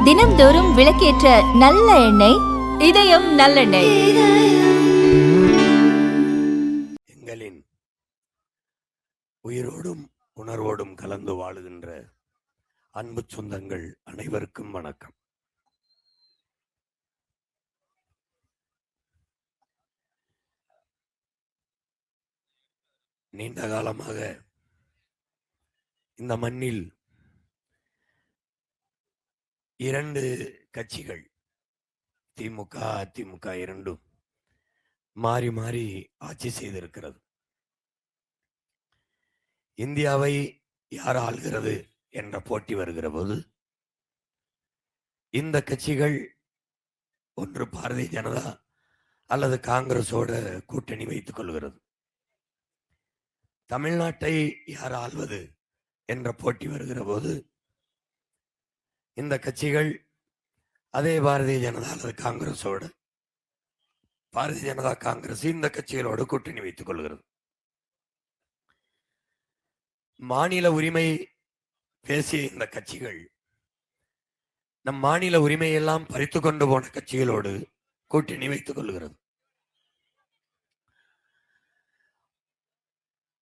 தினம்தோறும் விளக்கேற்ற நல்ல எண்ணெய் இதயம் நல்லெண்ணெய். எங்களின் உயிரோடும் உணர்வோடும் கலந்து வாழுகின்ற அன்பு சொந்தங்கள் அனைவருக்கும் வணக்கம். நீண்ட காலமாக இந்த மண்ணில் இரண்டு கட்சிகள், திமுக அதிமுக இரண்டும் மாறி மாறி ஆட்சி செய்திருக்கிறது. இந்தியாவை யார் ஆள்கிறது என்ற போட்டி வருகிற போது இந்த கட்சிகள் ஒன்று பாரதிய ஜனதா அல்லது காங்கிரஸோட கூட்டணி வைத்துக் கொள்கிறது. தமிழ்நாட்டை யார் ஆள்வது என்ற போட்டி வருகிற போது இந்த கட்சிகள் அதே பாரதிய ஜனதா அல்லது காங்கிரஸோட, பாரதிய ஜனதா காங்கிரஸ் இந்த கட்சிகளோடு கூட்டணி வைத்துக் கொள்கிறது. மாநில உரிமை பேசிய இந்த கட்சிகள் நம் மாநில உரிமையெல்லாம் பறித்து கொண்டு போன கட்சிகளோடு கூட்டணி வைத்துக் கொள்கிறது.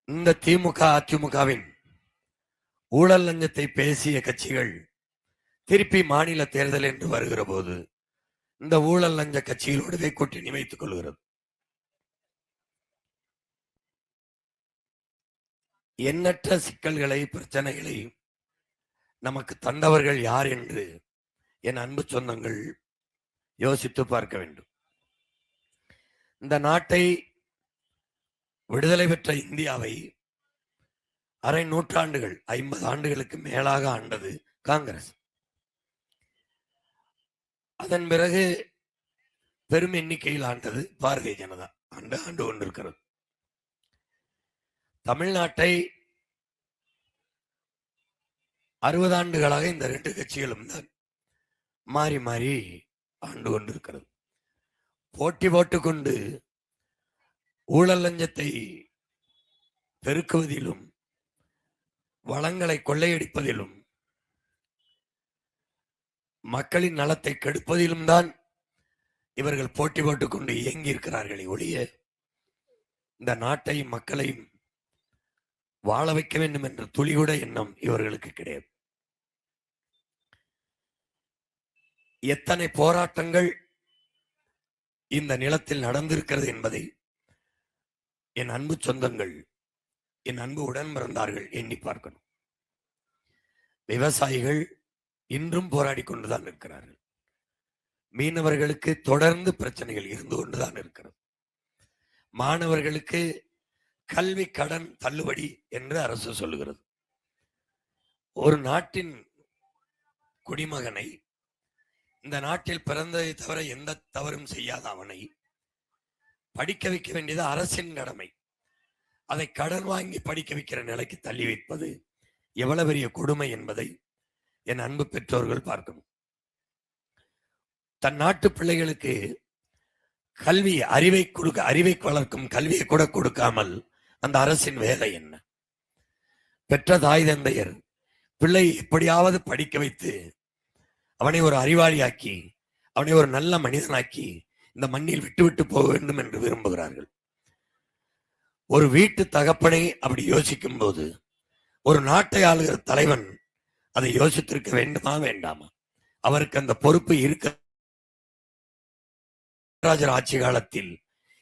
இந்த திமுக அதிமுகவின் ஊழல் லஞ்சத்தை பேசிய கட்சிகள் திருப்பி மாநில தேர்தல் என்று வருகிற போது இந்த ஊழல் லஞ்ச கட்சிகளோடவே கூட்டணி வைத்துக் கொள்கிறது. எண்ணற்ற சிக்கல்களை, பிரச்சனைகளை நமக்கு தந்தவர்கள் யார் என்று என் அன்பு சொந்தங்கள் யோசித்து பார்க்க வேண்டும். இந்த நாட்டை, விடுதலை பெற்ற இந்தியாவை அரை நூற்றாண்டுகள், 50 ஆண்டுகளுக்கு மேலாக ஆண்டது காங்கிரஸ். அதன் பிறகு பெரும் எண்ணிக்கையில் ஆண்டது பாரதிய ஜனதா. ஆண்டு கொண்டிருக்கிறது. தமிழ்நாட்டை 60 ஆண்டுகளாக இந்த ரெண்டு கட்சிகளும் தான் மாறி மாறி ஆண்டு கொண்டிருக்கிறது. போட்டி போட்டுக்கொண்டு ஊழல் லஞ்சத்தை பெருக்குவதிலும் வளங்களை கொள்ளையடிப்பதிலும் மக்களின் நலத்தை கெடுப்பதிலும் தான் இவர்கள் போட்டி போட்டுக்கொண்டு இயங்கி இருக்கிறார்களே ஒழிய இந்த நாட்டையும் மக்களையும் வாழ வைக்க வேண்டும் என்ற துளிகூட எண்ணம் இவர்களுக்கு கிடையாது. எத்தனை போராட்டங்கள் இந்த நிலத்தில் நடந்திருக்கிறது என்பதை என் அன்பு சொந்தங்கள், என் அன்பு உடன் பிறந்தார்கள் எண்ணி பார்க்கணும். விவசாயிகள் இன்றும் போராடி கொண்டுதான் இருக்கிறார்கள். மீனவர்களுக்கு தொடர்ந்து பிரச்சனைகள் இருந்து கொண்டுதான் இருக்கிறது. மாணவர்களுக்கு கல்வி கடன் தள்ளுபடி என்று அரசு சொல்லுகிறது. ஒரு நாட்டின் குடிமகனை, இந்த நாட்டில் பிறந்ததை தவிர எந்த தவறும் செய்யாத அவனை படிக்க வைக்க வேண்டியது அரசின் கடமை. அதை கடன் வாங்கி படிக்க வைக்கிற நிலைக்கு தள்ளி வைப்பது எவ்வளவு பெரிய கொடுமை என்பதை என் அன்பு பெற்றோர்கள் பார்க்கணும். தன் நாட்டு பிள்ளைகளுக்கு கல்வி, அறிவை வளர்க்கும் கல்வியை கூட கொடுக்காமல் அந்த அரசின் வேலை என்ன? பெற்ற தாய் தந்தையர் பிள்ளை எப்படியாவது படிக்க வைத்து அவனை ஒரு அறிவாளியாக்கி, அவனை ஒரு நல்ல மனிதனாக்கி இந்த மண்ணில் விட்டு போக வேண்டும் என்று விரும்புகிறார்கள். ஒரு வீட்டு தகப்பனை அப்படி யோசிக்கும் போது ஒரு நாட்டை ஆளுகிற தலைவன் அதை யோசித்திருக்க வேண்டுமா வேண்டாமா? அவருக்கு அந்த பொறுப்பு இருக்க. ராஜர் ஆட்சி காலத்தில்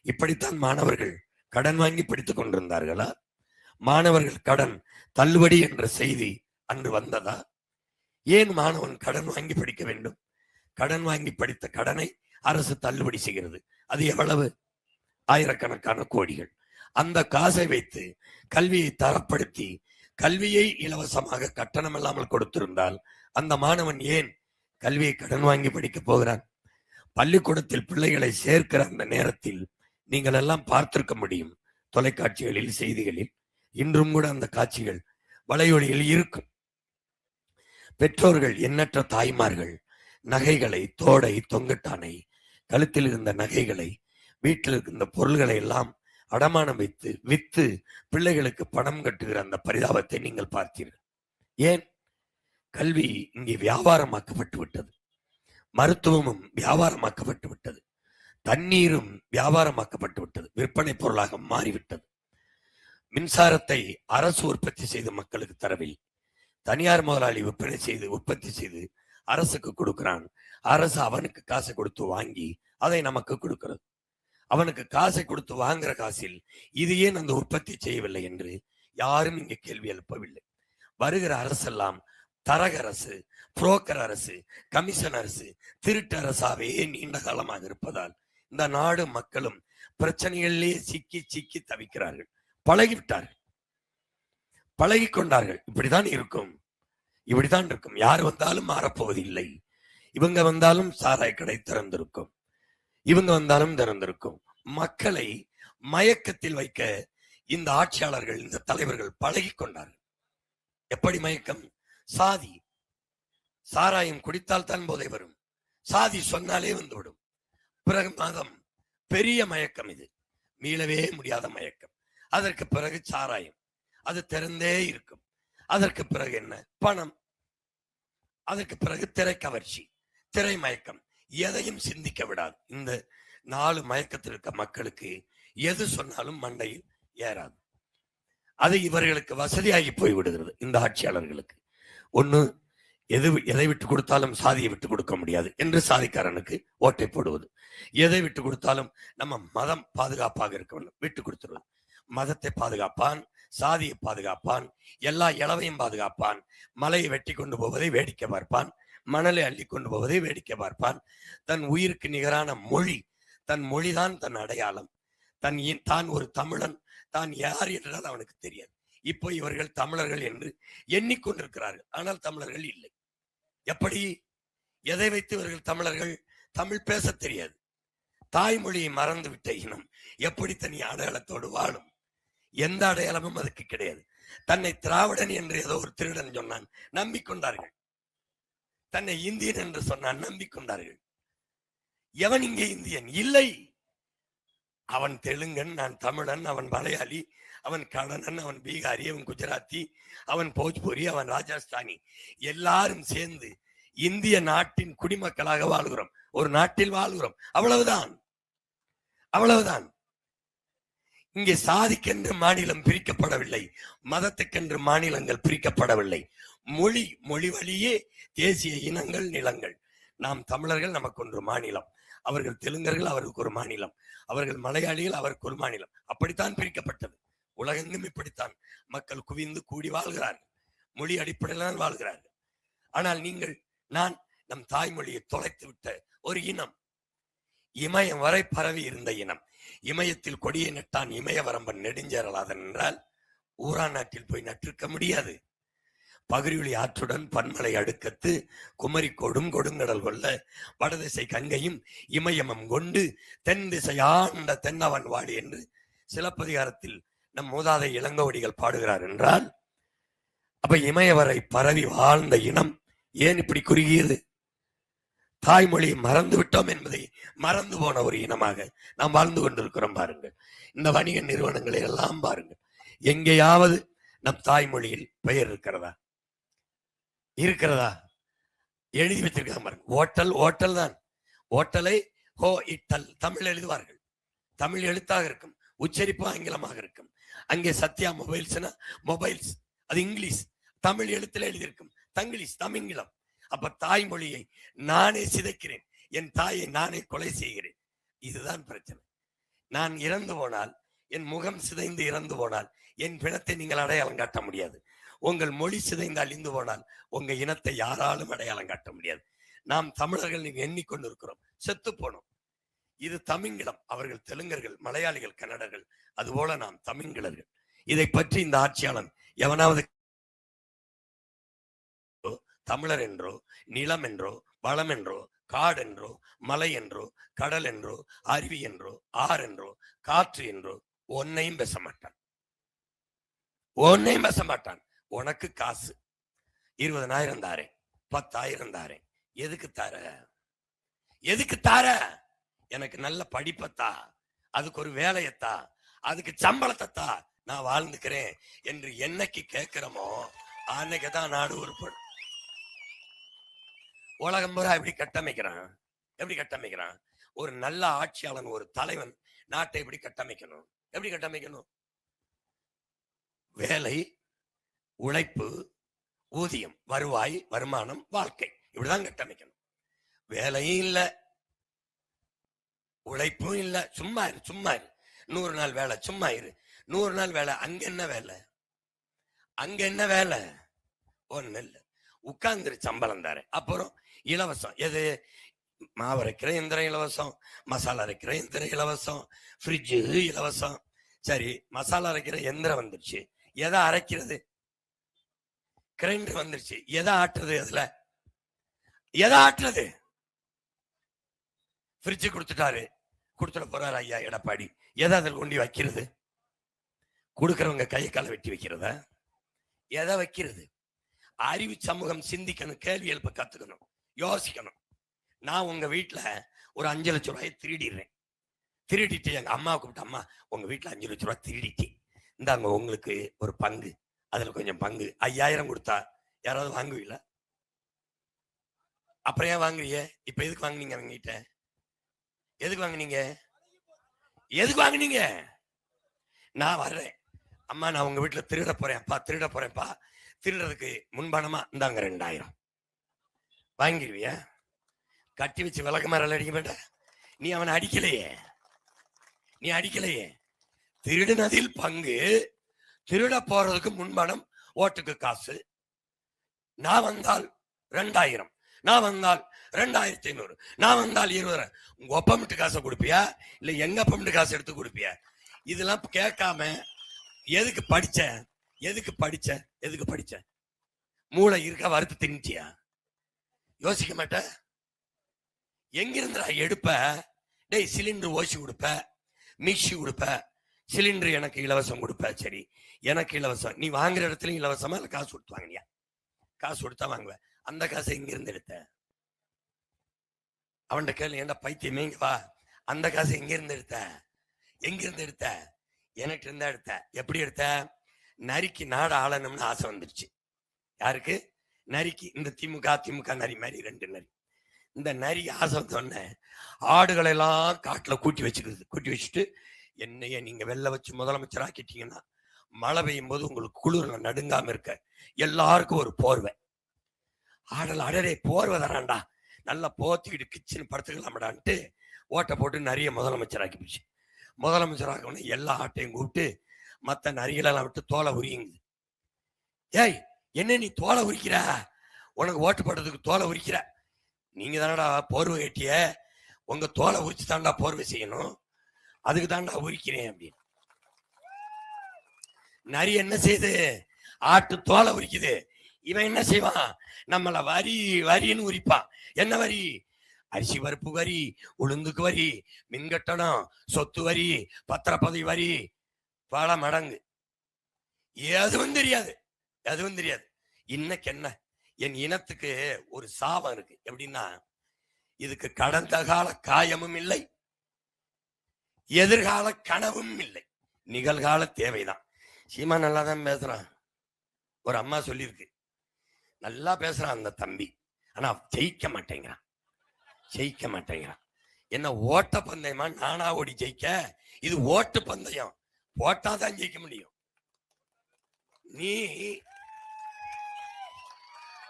இப்படித்தான் மாணவர்கள் கடன் வாங்கி படித்துக் கொண்டிருந்தார்களா? மாணவர்கள் கடன் தள்ளுபடி என்ற செய்தி அன்று வந்ததா? ஏன் மாணவன் கடன் வாங்கி படிக்க வேண்டும்? கடன் வாங்கி படித்த கடனை அரசு தள்ளுபடி செய்கிறது. அது எவ்வளவு? ஆயிரக்கணக்கான கோடிகள். அந்த காசை வைத்து கல்வியை தரப்படுத்தி கல்வியை இலவசமாக கட்டணம் இல்லாமல் கொடுத்திருந்தால் அந்த மாணவன் ஏன் கல்வியை கடன் வாங்கி படிக்க போகிறான்? பள்ளிக்கூடத்தில் பிள்ளைகளை சேர்க்கிற அந்த நேரத்தில் நீங்கள் எல்லாம் பார்த்திருக்க முடியும். தொலைக்காட்சிகளில், செய்திகளில் இன்றும் கூட அந்த காட்சிகள் வலையொலியில் இருக்கும். பெற்றோர்கள், எண்ணற்ற தாய்மார்கள் நகைகளை, தோடை, தொங்கட்டானை, கழுத்தில் இருந்த நகைகளை, வீட்டில் இருந்த பொருள்களை எல்லாம் அடமானம் வைத்து வித்து பிள்ளைகளுக்கு பணம் கட்டுகிற அந்த பரிதாபத்தை நீங்கள் பார்த்தீர்கள். ஏன்? கல்வி இங்கே வியாபாரமாக்கப்பட்டு விட்டது. மருத்துவமும் வியாபாரமாக்கப்பட்டு விட்டது. தண்ணீரும் வியாபாரமாக்கப்பட்டு விட்டது. விற்பனை பொருளாக மாறிவிட்டது. மின்சாரத்தை அரசு உற்பத்தி செய்து மக்களுக்கு தரவில் தனியார் முதலாளி உற்பத்தி செய்து அரசுக்கு கொடுக்கிறான். அரசு அவனுக்கு காசை கொடுத்து வாங்கி அதை நமக்கு கொடுக்கிறது. அவனுக்கு காசை கொடுத்து வாங்குற காசில் இது ஏன் அந்த உற்பத்தி செய்யவில்லை என்று யாரும் இங்கே கேள்வி எழுப்பவில்லை. வருகிற அரசெல்லாம் தரக அரசு, புரோக்கர் அரசு, கமிஷன் அரசு, திருட்டு அரசாவே நீண்ட காலமாக இருப்பதால் இந்த நாடு மக்களும் பிரச்சனைகளிலே சிக்கி சிக்கி தவிக்கிறார்கள். பழகிவிட்டார்கள், பழகி கொண்டார்கள். இப்படித்தான் இருக்கும், இப்படித்தான் இருக்கும். யார் வந்தாலும் மாறப்போவதில்லை. இவங்க வந்தாலும் சாராய கடை திறந்திருக்கும், இவங்க வந்தாலும் திறந்திருக்கும். மக்களை மயக்கத்தில் வைக்க இந்த ஆட்சியாளர்கள், இந்த தலைவர்கள் பழகி கொண்டார்கள். எப்படி மயக்கம்? சாதி. சாராயம் குடித்தால் தான் போதை வரும். சாதி சொன்னாலே வந்துவிடும். பிறகு மதம். பெரிய மயக்கம் இது, மீளவே முடியாத மயக்கம். அதற்கு பிறகு சாராயம், அது திறந்தே இருக்கும். அதற்கு பிறகு என்ன? பணம். அதற்கு பிறகு திரை கவர்ச்சி, திரை மயக்கம். எதையும் சிந்திக்க விடாது. இந்த 4 மயக்கத்தில் இருக்க மக்களுக்கு எது சொன்னாலும் மண்டையில் ஏறாது. அது இவர்களுக்கு வசதியாகி போய் விடுகிறது. இந்த ஆட்சியாளர்களுக்கு ஒண்ணு, எதை விட்டு கொடுத்தாலும் சாதியை விட்டு கொடுக்க முடியாது என்று சாதிக்காரனுக்கு ஓட்டை போடுவது. எதை விட்டு கொடுத்தாலும் நம்ம மதம் பாதுகாப்பாக இருக்க வேண்டும், விட்டு கொடுத்துருவது. மதத்தை பாதுகாப்பான், சாதியை பாதுகாப்பான், எல்லா இளவையும் பாதுகாப்பான். மலையை வெட்டி கொண்டு போவதை வேடிக்கை பார்ப்பான், மணலை அள்ளி கொண்டு போவதை வேடிக்கை பார்ப்பான். தன் உயிருக்கு நிகரான மொழி, தன் மொழிதான் தன் அடையாளம். தான் ஒரு தமிழன், தான் யார் என்றால் அவனுக்கு தெரியாது. இப்போ இவர்கள் தமிழர்கள் என்று எண்ணிக்கொண்டிருக்கிறார்கள், ஆனால் தமிழர்கள் இல்லை. எப்படி? எதை வைத்து இவர்கள் தமிழர்கள்? தமிழ் பேச தெரியாது. தாய்மொழியை மறந்து விட்ட இனம் எப்படி தனி அடையாளத்தோடு வாழும்? எந்த அடையாளமும் அதுக்கு கிடையாது. தன்னை திராவிடன் என்று ஏதோ ஒரு திருடன் சொன்னான், நம்பிக்கொண்டார்கள். தன்னை இந்தியன் என்று சொன்னான், நம்பிக்கொண்டார்கள். எவன் இங்கே இந்தியன்? இல்லை. அவன் தெலுங்கன், நான் தமிழன், அவன் மலையாளி, அவன் கடனன், அவன் பீகாரி, அவன் குஜராத்தி, அவன் போஜ்பூரி, அவன் ராஜஸ்தானி. எல்லாரும் சேர்ந்து இந்திய நாட்டின் குடிமக்களாக வாழ்கிறோம், ஒரு நாட்டில் வாழ்கிறோம். அவ்வளவுதான், அவ்வளவுதான். இங்கே சாதிக்கென்று மாநிலம் பிரிக்கப்படவில்லை, மதத்துக்கென்று மாநிலங்கள் பிரிக்கப்படவில்லை. மொழி வழியே தேசிய இனங்கள், நிலங்கள். நாம் தமிழர்கள், நமக்கு ஒன்று மாநிலம். அவர்கள் தெலுங்கர்கள், அவருக்கு ஒரு மாநிலம். அவர்கள் மலையாளிகள், அவருக்கு ஒரு மாநிலம். அப்படித்தான் பிரிக்கப்பட்டது. உலகெங்கும் இப்படித்தான் மக்கள் குவிந்து கூடி வாழ்கிறார்கள், மொழி அடிப்படையில் தான் வாழ்கிறார்கள். ஆனால் நீங்கள், நான் நம் தாய்மொழியை தொலைத்து விட்ட ஒரு இனம், இமயம் வரை பரவி இருந்த இனம். இமயத்தில் கொடியை நட்டான் இமயவரம்பன் நெடுஞ்சேரலாதன் என்றால் ஊரா நாட்டில் போய் நட்டிருக்க முடியாது. பகிர்வெளி ஆற்றுடன் பன்மலை அடுக்கத்து குமரி கொடும் கொடுங்கடல் கொள்ள வடதிசை கங்கையும் இமயமம் கொண்டு தென் திசை ஆண்ட தென்னவன் வாடி என்று சிலப்பதிகாரத்தில் நம் மூதாதை இளங்கோவடிகள் பாடுகிறார் என்றால், அப்ப இமயவரை பரவி வாழ்ந்த இனம் ஏன் இப்படி குறுகியது? தாய்மொழியை மறந்து விட்டோம் என்பதை மறந்து போன ஒரு இனமாக நாம் வாழ்ந்து கொண்டிருக்கிறோம். பாருங்கள், இந்த வணிக நிறுவனங்களை எல்லாம் பாருங்கள். எங்கேயாவது நம் தாய்மொழியில் பெயர் இருக்கிறதா? இருக்கிறதா? எழுதி வச்சிருக்காங்க பாருங்க. ஓட்டல், ஓட்டல் தான். ஓட்டலை ஹோ இட்டல் தமிழ் எழுதுவார்கள். தமிழ் எழுத்தாக இருக்கும், உச்சரிப்பு ஆங்கிலமாக இருக்கும். அங்கே சத்யா மொபைல்ஸ்னா மொபைல்ஸ், அது இங்கிலீஷ். தமிழ் எழுத்துல எழுதியிருக்கும் தங்கிலீஷ், தமிங்கிலம். அப்ப தாய்மொழியை நானே சிதைக்கிறேன், என் தாயை நானே கொலை செய்கிறேன். இதுதான் பிரச்சனை. நான் இறந்து போனால், என் முகம் சிதைந்து இறந்து போனால் என் பிணத்தை நீங்கள் அடையாளம் காட்ட முடியாது. உங்கள் மொழி சிதைந்து அழிந்து போனால் உங்க இனத்தை யாராலும் அடையாளம் காட்ட முடியாது. நாம் தமிழர்கள் நீங்க எண்ணிக்கொண்டிருக்கிறோம், செத்து போனோம். இது தமிங்கிலம். அவர்கள் தெலுங்கர்கள், மலையாளிகள், கன்னடர்கள். அதுபோல நாம் தமிங்கிலர்கள். இதை பற்றி இந்த ஆட்சியாளன் எவனாவது தமிழர் என்றோ, நிலம் என்றோ, வளம் என்றோ, காடு என்றோ, மலை என்றோ, கடல் என்றோ, அருவி என்றோ, ஆறு என்றோ, காற்று என்றோ ஒன்னையும் பேச மாட்டான். ஒன்னையும் பேச மாட்டான். உனக்கு காசு 20,000 தாரேன், 10,000 தாரேன். எதுக்கு தார? எதுக்கு தார? எனக்கு நல்ல படிப்பத்தா, அதுக்கு ஒரு வேலையத்தா, அதுக்கு சம்பளத்தா, நான் வாழ்ந்துக்கிறேன் என்று என்னைக்கு கேட்கிறோமோ அன்னைக்குதான் நாடு உருப்படும். உலகம் பூரா எப்படி கட்டமைக்கிறான்? எப்படி கட்டமைக்கிறான்? ஒரு நல்ல ஆட்சியாளன், ஒரு தலைவன் நாட்டை எப்படி கட்டமைக்கணும்? எப்படி கட்டமைக்கணும்? வேலை, உழைப்பு, ஊதியம், வருவாய், வருமானம், வாழ்க்கை, இப்படிதான் கட்டமைக்கணும். வேலையும் இல்ல, உழைப்பும் இல்ல, சும்மா இரு சும்மா இரு. 100 நாள் வேலை, சும்மா இரு. 100 நாள் வேலை, அங்க என்ன வேலை? அங்க என்ன வேலை? ஒண்ணு இல்ல. உட்கார்ந்துரு, சம்பளம் தரேன். அப்புறம் இலவசம். எது? மாவு அரைக்கிற எந்திரம் இலவசம், மசாலா அரைக்கிற எந்திரம் இலவசம், ஃப்ரிட்ஜு இலவசம். சரி, மசாலா அரைக்கிற எந்திரம் வந்துருச்சு, எதை அரைக்கிறது? கிரைண்டர் வந்துருச்சு, எதை ஆட்டுறது? அதுல எதை ஆட்டுறது? ஃப்ரிட்ஜு கொடுத்துட்டாரு, கொடுத்துட போறாரு ஐயா எடப்பாடி, எதை அதில் கொண்டு வைக்கிறது? கொடுக்கறவங்க கையை காலை வெட்டி வைக்கிறதா? எதை வைக்கிறது? அறிவு சமூகம் சிந்திக்கணும், கேள்வி எழுப்ப கத்துக்கணும், யோசிக்கணும். நான் உங்க வீட்டுல ஒரு 5 லட்சம் ரூபாய் திருடிடுறேன். திருடிட்டு எங்க அம்மாவை கூப்பிட்டு, அம்மா உங்க வீட்டுல 5 லட்சம் ரூபாய் திருடிட்டு, இந்தாங்க உங்களுக்கு ஒரு பங்கு, அதுல கொஞ்சம் பங்கு, 5000 கொடுத்தா யாராவது வாங்குவீங்களா? அப்புறம் ஏன் வாங்குறீங்க? இப்ப எதுக்கு வாங்குனீங்க? அவங்ககிட்ட எதுக்கு வாங்குனீங்க? எதுக்கு வாங்குனீங்க? நான் வர்றேன், அம்மா நான் உங்க வீட்டுல திருட போறேன்ப்பா, திருட போறேன்ப்பா, திருடுறதுக்கு முன்பணமா இந்தாங்க 2000. வாங்கிடுவிய? கட்டி வச்சு விளக்கமாறல அடிக்க மாட்ட? நீ அவனை அடிக்கலையே, நீ அடிக்கலையே. திருடுனதில் பங்கு, திருட போறதுக்கு முன்பணம், ஓட்டுக்கு காசு. நான் வந்தால் 2000, நான் வந்தால் 2500, நான் வந்தால் 20. உங்க ஒப்பமிட்டு காசை கொடுப்பியா இல்ல எங்க ஒப்பமிட்டு காசு எடுத்து கொடுப்பியா? இதெல்லாம் கேட்காம எதுக்கு படிச்ச? எதுக்கு படிச்ச? எதுக்கு படிச்ச? மூளை இருக்க வறுத்து திணிச்சியா? யோசிக்க மாட்ட? எங்கிருந்தா எடுப்ப? டேய், சிலிண்டர் ஓசி கொடுப்ப, மிக்சி கொடுப்ப, சிலிண்டர் எனக்கு இலவசம் கொடுப்ப. சரி, எனக்கு இலவசம், நீ வாங்குற இடத்துல இலவசமா இல்ல காசு கொடுத்து வாங்கினியா? காசு கொடுத்தா வாங்குவ. அந்த காசை எங்க இருந்து எடுத்த? அவன்கிட்ட கேள்வி, ஏன்டா பைத்தியமே, இங்க வா, அந்த காசை எங்க இருந்து எடுத்த? எங்க இருந்து எடுத்த? எனக்கு இருந்தா எடுத்த. எப்படி எடுத்த? நரிக்கு நாடு ஆளணும்னு ஆசை வந்துருச்சு. யாருக்கு? நரிக்கு. இந்த திமுக நரி மாதிரி 2 நரி. இந்த நரி ஆசை வந்தோடனே ஆடுகளை எல்லாம் காட்டுல கூட்டி வச்சுட்டு, என்னைய நீங்க வெள்ள வச்சு முதலமைச்சர் ஆக்கிட்டீங்கன்னா மழை பெய்யும் போது உங்களுக்கு குளிர்ல நடுங்காம இருக்க எல்லாருக்கும் ஒரு போர்வை. ஆடல் அடரே போர்வை தரான்டா, நல்லா போத்திக்கிட்டு கிச்சன் படுத்துக்கலாம்டான்ட்டு ஓட்டை போட்டு நிறைய முதலமைச்சர் ஆக்கி போச்சு. முதலமைச்சர் ஆக்கணும் எல்லா ஆட்டையும் கூப்பிட்டு மற்ற நரிகளெல்லாம் விட்டு தோலை உரியுங்குது. ஏய், என்ன நீ தோலை உரிக்கிற? உனக்கு ஓட்டு போடுறதுக்கு தோலை உரிக்கிற? நீங்க தானடா போர்வை கட்டிய, உங்க தோலை உரிச்சு தாண்டா போர்வை செய்யணும், அதுக்கு தாண்டா உரிக்கிறேன் அப்படின்னு. நரி என்ன செய்யுது? ஆட்டு தோலை உரிக்குது. இவன் என்ன செய்வான்? நம்மள வரின்னு உரிப்பான். என்ன வரி? அரிசி பருப்பு வரி, உளுந்துக்கு வரி, மின்கட்டணம், சொத்து வரி, பத்திரப்பதிவு வரி, பல மடங்கு. எதுவும் தெரியாது, எதுவும் தெரியாது. இன்னைக்கு என்ன, என் இனத்துக்கு ஒரு சாபம் இருக்கு. எப்படின்னா, இதுக்கு கடந்த கால காயமும் இல்லை, எதிர்கால கனவும் இல்லை, நிகழ்கால தேவைதான். சீமா நல்லா தான் பேசுறான். ஒரு அம்மா சொல்லியிருக்கு, நல்லா பேசுறான் அந்த தம்பி, ஆனா ஜெயிக்க மாட்டேங்கிறான், ஜெயிக்க மாட்டேங்கிறான். என்ன ஓட்ட பந்தயமா? நானா ஓடி ஜெயிக்க? இது ஓட்டு பந்தயம், போட்டாதான் ஜெயிக்க முடியும்.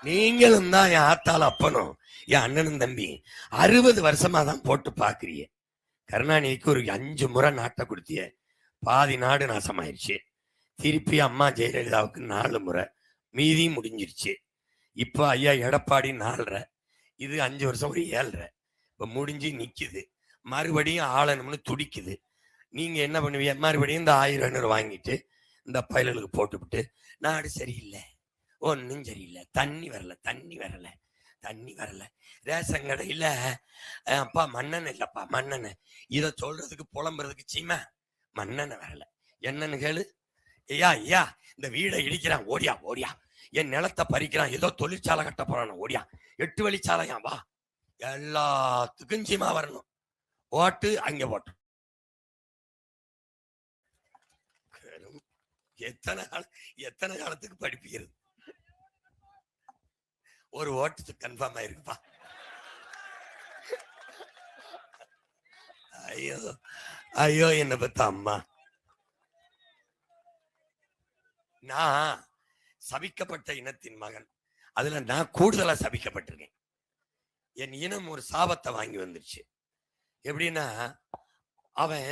நீங்களும் தான் என் ஆத்தால அப்பனும் என் அண்ணனும் தம்பி 60 வருஷமா தான் போட்டு பாக்குறிய. கருணாநிதிக்கு ஒரு 5 முறை நாட்டை கொடுத்திய, பாதி நாடு நாசமாயிருச்சு. திருப்பி அம்மா ஜெயலலிதாவுக்கு 4 முறை, மீதி முடிஞ்சிருச்சு. இப்ப ஐயா எடப்பாடி 4.5, இது 5 வருஷம் ஒரு 7.5. இப்ப முடிஞ்சு நிக்குது, மறுபடியும் ஆளணும்னு துடிக்குது. நீங்க என்ன பண்ணுவீங்க? மறுபடியும் இந்த 1000 வாங்கிட்டு இந்த பயலுக்கு போட்டுவிட்டு, நாடு சரியில்லை, ஒன்னும் சரியில்லை, தண்ணி வரல, தண்ணி வரல, தண்ணி வரல, ரேஷன் கடையில அப்பா மண்ணெண்ணெய் இல்லப்பா, மண்ணெண்ணெய். இதை சொல்றதுக்கு புலம்புறதுக்கு சீமா, மண்ணெண்ணெய் வரல. என்னன்னு கேளு. ஐயா ஐயா, இந்த வீடை இடிக்கிறான், ஓடியா ஓடியா. என் நிலத்தை பறிக்கிறான், ஏதோ தொழிற்சாலை கட்ட போறான், ஓடியா. 8 வழிச்சாலையா, வா. எல்லாத்துக்கும் சீமா வரணும். ஓட்டு அங்க போட்டு. எத்தனை காலத்துக்கு படிப்புகிறது? ஒரு ஓட்டு கன்ஃபார்ம் ஆயிருக்குப்பா. ஐயோ ஐயோ, என்ன பத்த அம்மா. நான் சபிக்கப்பட்ட இனத்தின் மகன். அதுல நான் கூடுதலா சபிக்கப்பட்டிருக்கேன். என் இனம் ஒரு சாபத்தை வாங்கி வந்துருச்சு. எப்படின்னா, அவன்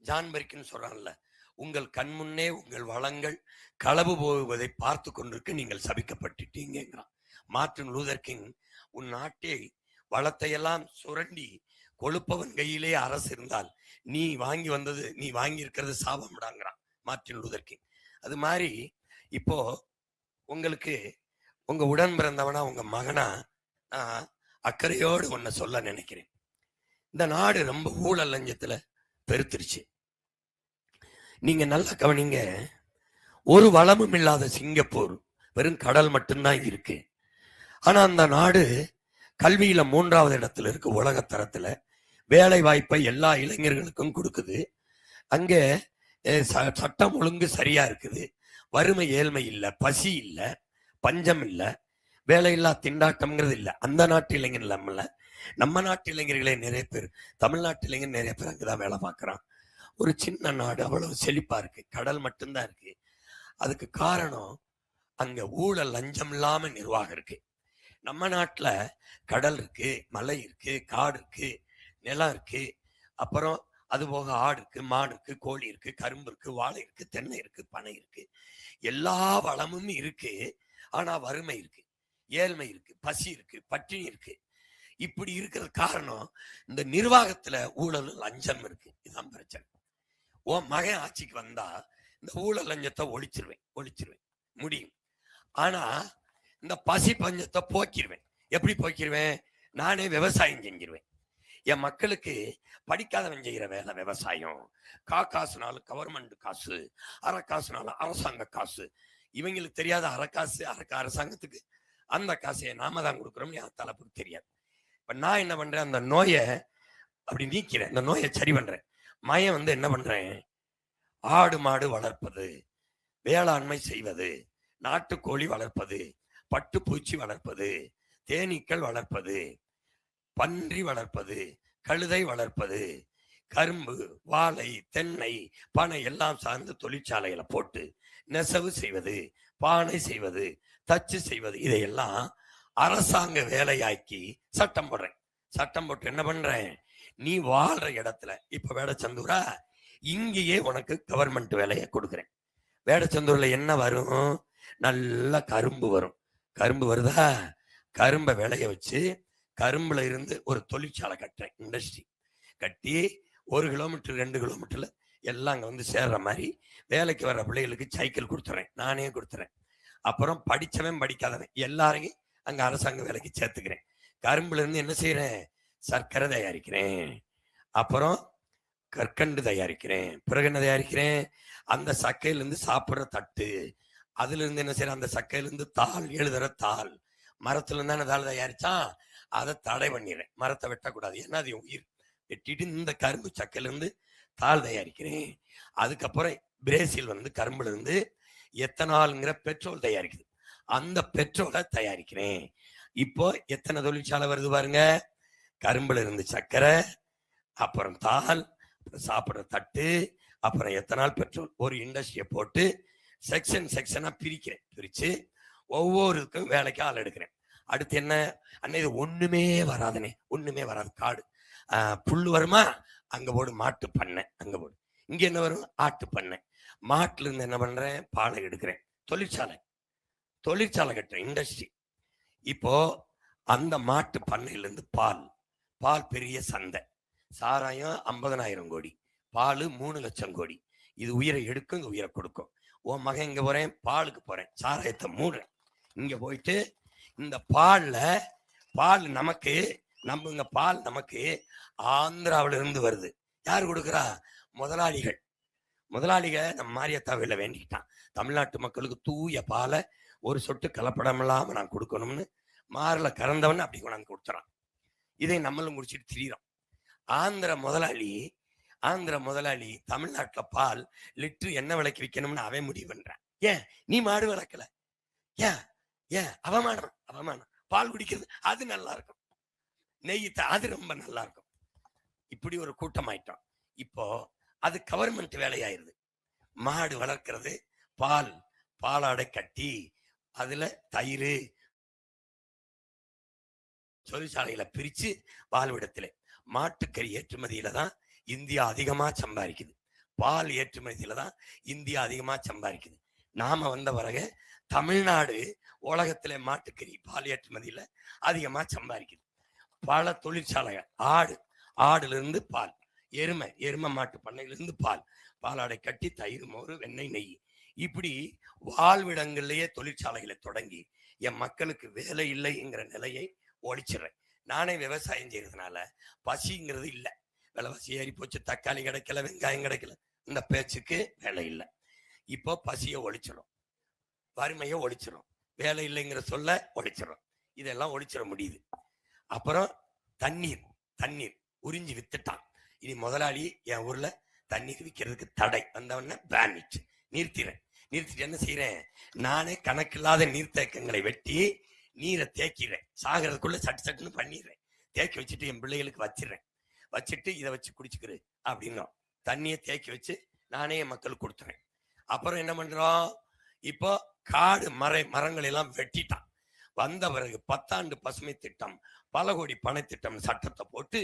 ஜான்பரிக்குன்னு சொல்றான்ல, உங்கள் கண் முன்னே உங்கள் வளங்கள் களவு போவதை பார்த்து கொண்டிருக்க நீங்கள் சபிக்கப்பட்டுட்டீங்கிறான். மார்ட்டின் லூதர் கிங், உன் நாட்டை வளத்தையெல்லாம் சுரண்டி கொழுப்பவன் கையிலே அரசு இருந்தால் நீ வாங்கி வந்தது, நீ வாங்கி இருக்கிறது சாபம்டாங்கிறான் மார்ட்டின் லூதர் கிங். அது மாதிரி இப்போ உங்களுக்கு உங்க உடன் பிறந்தவனா, உங்க மகனா, அக்கறையோடு ஒன்ன சொல்ல நினைக்கிறேன். இந்த நாடு ரொம்ப ஊழல் லஞ்சத்துல பெருத்துருச்சு. நீங்க நல்லா கவனிங்க. ஒரு வளமும் இல்லாத சிங்கப்பூர் வெறும் கடல் மட்டும்தான் இருக்கு. ஆனா அந்த நாடு கல்வியில 3வது இடத்துல இருக்கு உலக தரத்துல. வேலை வாய்ப்பை எல்லா இளைஞர்களுக்கும் கொடுக்குது. அங்க சட்டம் ஒழுங்கு சரியா இருக்குது. வறுமை ஏழ்மை இல்லை, பசி இல்லை, பஞ்சம் இல்லை, வேலையில்லா திண்டாட்டம்ங்கிறது இல்லை. அந்த நாட்டு இளைஞர் நம்மள, நம்ம நாட்டு இளைஞர்களே நிறைய பேர், தமிழ்நாட்டு இளைஞர் நிறைய பேர் அங்கதான் வேலை பார்க்கறான். ஒரு சின்ன நாடு அவ்வளவு செழிப்பா இருக்கு, கடல் மட்டும்தான் இருக்கு. அதுக்கு காரணம் அங்க ஊழல் லஞ்சம் இல்லாம நிர்வாகம் இருக்கு. நம்ம நாட்டுல கடல் இருக்கு, மலை இருக்கு, காடு இருக்கு, நிலம் இருக்கு, அப்புறம் அது போக ஆடு இருக்கு, மாடு இருக்கு, கோழி இருக்கு, கரும்பு இருக்கு, வாழை இருக்கு, தென்னை இருக்கு, பனை இருக்கு, எல்லா வளமும் இருக்கு. ஆனா வறுமை இருக்கு, ஏழ்மை இருக்கு, பசி இருக்கு, பட்டினி இருக்கு. இப்படி இருக்கிற காரணம் இந்த நிர்வாகத்துல ஊழல் லஞ்சம் இருக்கு. இதுதான் பிரச்சனை. உன் மகன் ஆட்சிக்கு வந்தா இந்த ஊழல் லஞ்சத்தை ஒழிச்சிருவேன் முடியும். ஆனா இந்த பசி பஞ்சத்தை போக்கிடுவேன். எப்படி போக்கிடுவேன்? நானே விவசாயம் செஞ்சிருவேன். என் மக்களுக்கு படிக்காதவன் செய்கிற வேலை விவசாயம். காசுனாலும் கவர்மெண்ட் காசு, அரை காசுனாலும் அரசாங்க காசு. இவங்களுக்கு தெரியாத அரை காசு அரசாங்கத்துக்கு, அந்த காசையை நாம தான் கொடுக்குறோம்னு என் தலைப்புக்கு தெரியாது. இப்ப நான் என்ன பண்றேன், அந்த நோயை அப்படி நீக்கிறேன், இந்த நோயை சரி பண்றேன். மயம் என்ன பண்றேன், ஆடு மாடு வளர்ப்பது, வேளாண்மை செய்வது, நாட்டுக்கோழி வளர்ப்பது, பட்டுப்பூச்சி வளர்ப்பது, தேனீக்கள் வளர்ப்பது, பன்றி வளர்ப்பது, கழுதை வளர்ப்பது, கரும்பு, வாழை, தென்னை, பனை எல்லாம் சார்ந்து தொழிற்சாலைகளை போட்டு நெசவு செய்வது, பானை செய்வது, தச்சு செய்வது, இதையெல்லாம் அரசாங்க வேலையாக்கி சட்டம் போடுறேன். சட்டம் போட்டு என்ன பண்றேன், நீ வாழ்ற இடத்துல, இப்ப வேடச்சந்தூரா, இங்கேயே உனக்கு கவர்மெண்ட் வேலையை கொடுக்குறேன். வேடச்சந்தூர்ல என்ன வரும், நல்ல கரும்பு வரும். கரும்பு வருதா, கரும்பை விளைய வச்சு கரும்புல இருந்து ஒரு தொழிற்சாலை கட்டுறேன், இண்டஸ்ட்ரி கட்டி 1 கிலோமீட்டர் 2 கிலோமீட்டர்ல எல்லாம் அங்க வந்து சேர்ற மாதிரி வேலைக்கு வர்ற பிள்ளைகளுக்கு சைக்கிள் கொடுத்துறேன், நானே கொடுத்துறேன். அப்புறம் படிச்சவன் படிக்காதவன் எல்லாரையும் அங்க அரசாங்க வேலைக்கு சேர்த்துக்கிறேன். கரும்புல இருந்து என்ன செய்யறேன், சர்க்கரை தயாரிக்கிறேன், அப்புறம் கற்கண்டு தயாரிக்கிறேன், பிறகு என்ன தயாரிக்கிறேன், அந்த சக்கையில இருந்து சாப்பிடுற தட்டு, அதுல இருந்து என்ன செய்யறேன், அந்த சக்கையில இருந்து தாள், எழுதுற தாள், மரத்துல இருந்தான தாள் தயாரிச்சான், அதை தடை பண்ணிடுறேன். மரத்தை வெட்டக்கூடாது, ஏன்னா அது உயிர். வெட்டிட்டு இந்த கரும்பு சக்கையில இருந்து தாள் தயாரிக்கிறேன். அதுக்கப்புறம் பிரேசில் கரும்புல இருந்து எத்தனால்ங்கிற பெட்ரோல் தயாரிக்குது, அந்த பெட்ரோலை தயாரிக்கிறேன். இப்போ எத்தனை தொழிற்சாலை வருது பாருங்க, கரும்புல இருந்து சர்க்கரை, அப்புறம் தாள், சாப்பிடுற தட்டு, அப்புறம் எத்தனால், பெட்ரோல். ஒரு இண்டஸ்ட்ரியை போட்டு செக்ஷனா பிரிக்கிறேன். பிரிச்சு ஒவ்வொருக்கும் வேலைக்கு ஆள் எடுக்கிறேன். அடுத்து என்ன, அண்ணன் இது ஒண்ணுமே வராதுனே, ஒண்ணுமே வராது, காடு, புல்லு வருமா, அங்க போடு மாட்டு பண்ணை, அங்க போடு. இங்க என்ன வரும், ஆட்டு பண்ணை. மாட்டுல இருந்து என்ன பண்றேன், பாலை எடுக்கிறேன். தொழிற்சாலை கட்டுறேன், இண்டஸ்ட்ரி. இப்போ அந்த மாட்டு பண்ணையிலிருந்து பால் பெரிய சந்தை, சாராயம் 50,000 கோடி, பால் 3 லட்சம் கோடி. இது உயிரை எடுக்கும், இங்க உயிரை கொடுக்கும். உன் மகன் இங்க போறேன், பாலுக்கு போறேன், சாராயத்தை மூடுறேன். இங்க போயிட்டு இந்த பால் நமக்கு, நம்ம பால் நமக்கு ஆந்திராவில இருந்து வருது. யார் கொடுக்குறா, முதலாளிகள் நம்ம மாரியத்தாவில வேண்டிக்கிட்டான், தமிழ்நாட்டு மக்களுக்கு தூய பாலை ஒரு சொட்டு கலப்படம் இல்லாம நான் கொடுக்கணும்னு மாறுல கறந்தவன் அப்படி கொண்டாந்து கொடுத்துறான். இதை நம்மளும் குடிச்சிட்டு திரியிறோம். ஆந்திர முதலாளி தமிழ்நாட்டுல பால் லிட்டரு என்ன விலைக்கு விற்கணும்னு அவன் முடிவு பண்றான். ஏன் நீ மாடு வளர்க்கல, ஏன் அவமானம். பால் குடிக்கிறது அது நல்லா இருக்கும், நெய் அது ரொம்ப நல்லா இருக்கும். இப்படி ஒரு கூட்டம் ஆயிட்டோம். இப்போ அது கவர்மெண்ட் வேலையாயிருது. மாடு வளர்க்கிறது, பால் பாலாடை கட்டி அதுல தயிர் தொழிற்சாலையில பிரிச்சு வாழ்விடத்துல மாட்டுக்கறி ஏற்றுமதியில தான் இந்தியா அதிகமா சம்பாதிக்குது. பால் ஏற்றுமதியில தான் இந்தியா அதிகமா சம்பாதிக்குது. நாம வந்த பிறகு தமிழ்நாடு உலகத்துல மாட்டுக்கறி பால் ஏற்றுமதியில அதிகமா சம்பாதிக்குது. பல தொழிற்சாலைகள், ஆடுல இருந்து பால், எருமை மாட்டு பண்ணையிலிருந்து பாலாடை கட்டி தயிர், மோர், வெண்ணெய், நெய், இப்படி வாழ்விடங்கள்லயே தொழிற்சாலைகளை தொடங்கி என் மக்களுக்கு வேலை இல்லைங்கிற நிலையை ஒழிச்சிடுறேன். நானே விவசாயம் செய்யறதுனால பசிங்கிறது இல்லை. விலைவாசி ஏறி போச்சு, தக்காளி கிடைக்கல, வெங்காயம் கிடைக்கல, இந்த பேச்சுக்கு வேலை இல்லை. இப்போ பசியை ஒழிச்சிடும், வறுமையை ஒழிச்சிடும், வேலை இல்லைங்கிற சொல்ல ஒழிச்சிடும். இதெல்லாம் ஒழிச்சிட முடியுது. அப்புறம் தண்ணீர் உறிஞ்சி வித்துட்டான். இனி முதலாளி என் ஊர்ல தண்ணீர் விற்கிறதுக்கு தடை வந்தவன பேனிச்சு நிறுத்திட்டு என்ன செய்யறேன், நானே கணக்கில்லாத நீர்த்தேக்கங்களை வெட்டி நீரை தேக்கிறேன். சாகிறதுக்குள்ள சட்டுன்னு பண்ணிடுறேன். தேக்கி வச்சுட்டு என் பிள்ளைகளுக்கு வச்சிட்டு இதை வச்சு குடிச்சுக்கிறேன் அப்படின்னா தண்ணியை தேக்கி வச்சு நானே என் மக்களுக்கு கொடுத்துறேன். அப்புறம் என்ன பண்றோம், இப்போ காடு மரங்கள் எல்லாம் வெட்டிட்டான். வந்த பிறகு 10 ஆண்டு பசுமை திட்டம், பல கோடி பண திட்டம் சட்டத்தை போட்டு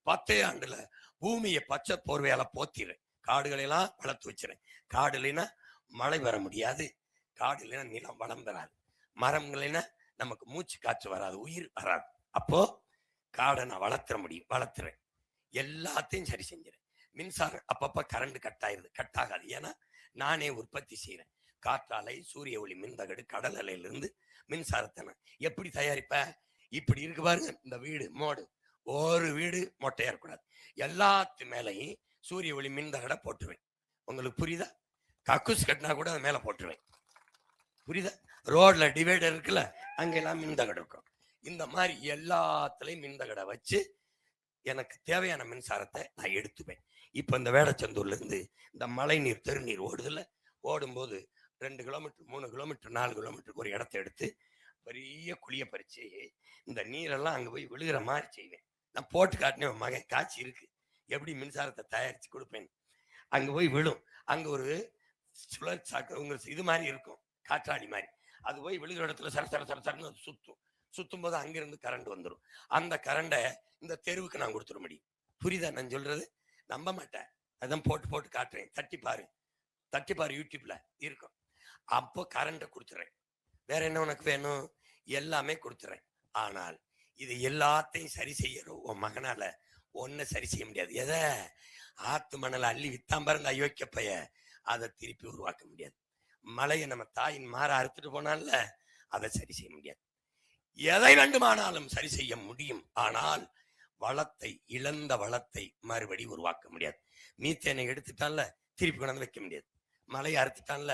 10 ஆண்டுல பூமியை பச்சை போர்வையால போத்திடுறேன். காடுகளை எல்லாம் வளர்த்து வச்சிடறேன். காடு இல்லைன்னா மழை வர முடியாது, காடு இல்லைன்னா நிலம் வளம் பெறாது, மரங்கள்னா நமக்கு மூச்சு காற்று வராது, உயிர் வராது. அப்போ காடை நான் வளர்த்துறேன். எல்லாத்தையும் சரி செஞ்சிடறேன். மின்சாரம் அப்பப்ப கரண்ட் கட் ஆகாது. ஏன்னா நானே உற்பத்தி செய்யறேன். காற்றாலை, சூரிய ஒளி, மின்தகடு, கடல் அலையிலிருந்து மின்சாரத்தை நான் எப்படி தயாரிப்ப, இப்படி இருக்கு பாருங்க. இந்த வீடு மோடு, ஒரு வீடு மொட்டையா இருக்கக்கூடாது. எல்லாத்து மேலையும் சூரிய ஒளி மின்தகடை போட்டுருவேன். உங்களுக்கு புரியுதா? கக்கூஸ் கட்டினா கூட அது மேல போட்டுருவேன். புரியுதா? ரோட்ல டிவைடர் இருக்குல்ல, அங்கெல்லாம் மின்தகடு இருக்கும். இந்த மாதிரி எல்லாத்துலயும் மின்தகடை வச்சு எனக்கு தேவையான மின்சாரத்தை நான் எடுத்துப்பேன். இப்ப இந்த வேடச்சந்தூர்ல இருந்து இந்த மழை நீர், தெருநீர் ஓடுதுல, ஓடும்போது 2 கிலோமீட்டர், 3 கிலோமீட்டர், 4 கிலோமீட்டருக்கு ஒரு இடத்த எடுத்து பெரிய குழிய பறிச்சு இந்த நீரெல்லாம் அங்க போய் விழுகிற மாதிரி செய்வேன். நான் போட்டு காட்டினேன், மகன் காட்சி இருக்கு, எப்படி மின்சாரத்தை தயாரிச்சு கொடுப்பேன். அங்க போய் விழும். அங்க ஒரு சுழற் சாக்கு உங்களுக்கு இது மாதிரி இருக்கும், காற்றாடி மாதிரி. அது போய் விழுகிற இடத்துல சரன்னு சுத்தும் போது அங்கிருந்து கரண்ட் வந்துடும். அந்த கரண்டை இந்த தெருவுக்கு நான் கொடுத்துட முடியும். புரியுதா நான் சொல்றது? நம்ப மாட்டேன். அதான் போட்டு காட்டுறேன். தட்டி பாரு யூடியூப்ல இருக்கும். அப்போ கரண்ட கொடுத்துறேன். வேற என்ன உனக்கு வேணும்? எல்லாமே கொடுத்துறேன். ஆனால் இது எல்லாத்தையும் சரி செய்யறோம் உன் மகனால ஒன்ன சரி செய்ய முடியாது. எதை? ஆத்து மணலை அள்ளி வித்தாம் பாருங்க அயோக்கிய பைய, அதை திருப்பி உருவாக்க முடியாது. மலையை நம்ம தாயின் மாற அறுத்துட்டு போனால அதை சரி செய்ய முடியாது. எதை வேண்டுமானாலும் சரி செய்ய முடியும், ஆனால் இழந்த வளத்தை மறுபடி உருவாக்க முடியாது. மீத்தேனை எடுத்துட்டான்ல திருப்பி கொண்டாந்து வைக்க முடியாது. மலையை அறுத்துட்டான்ல,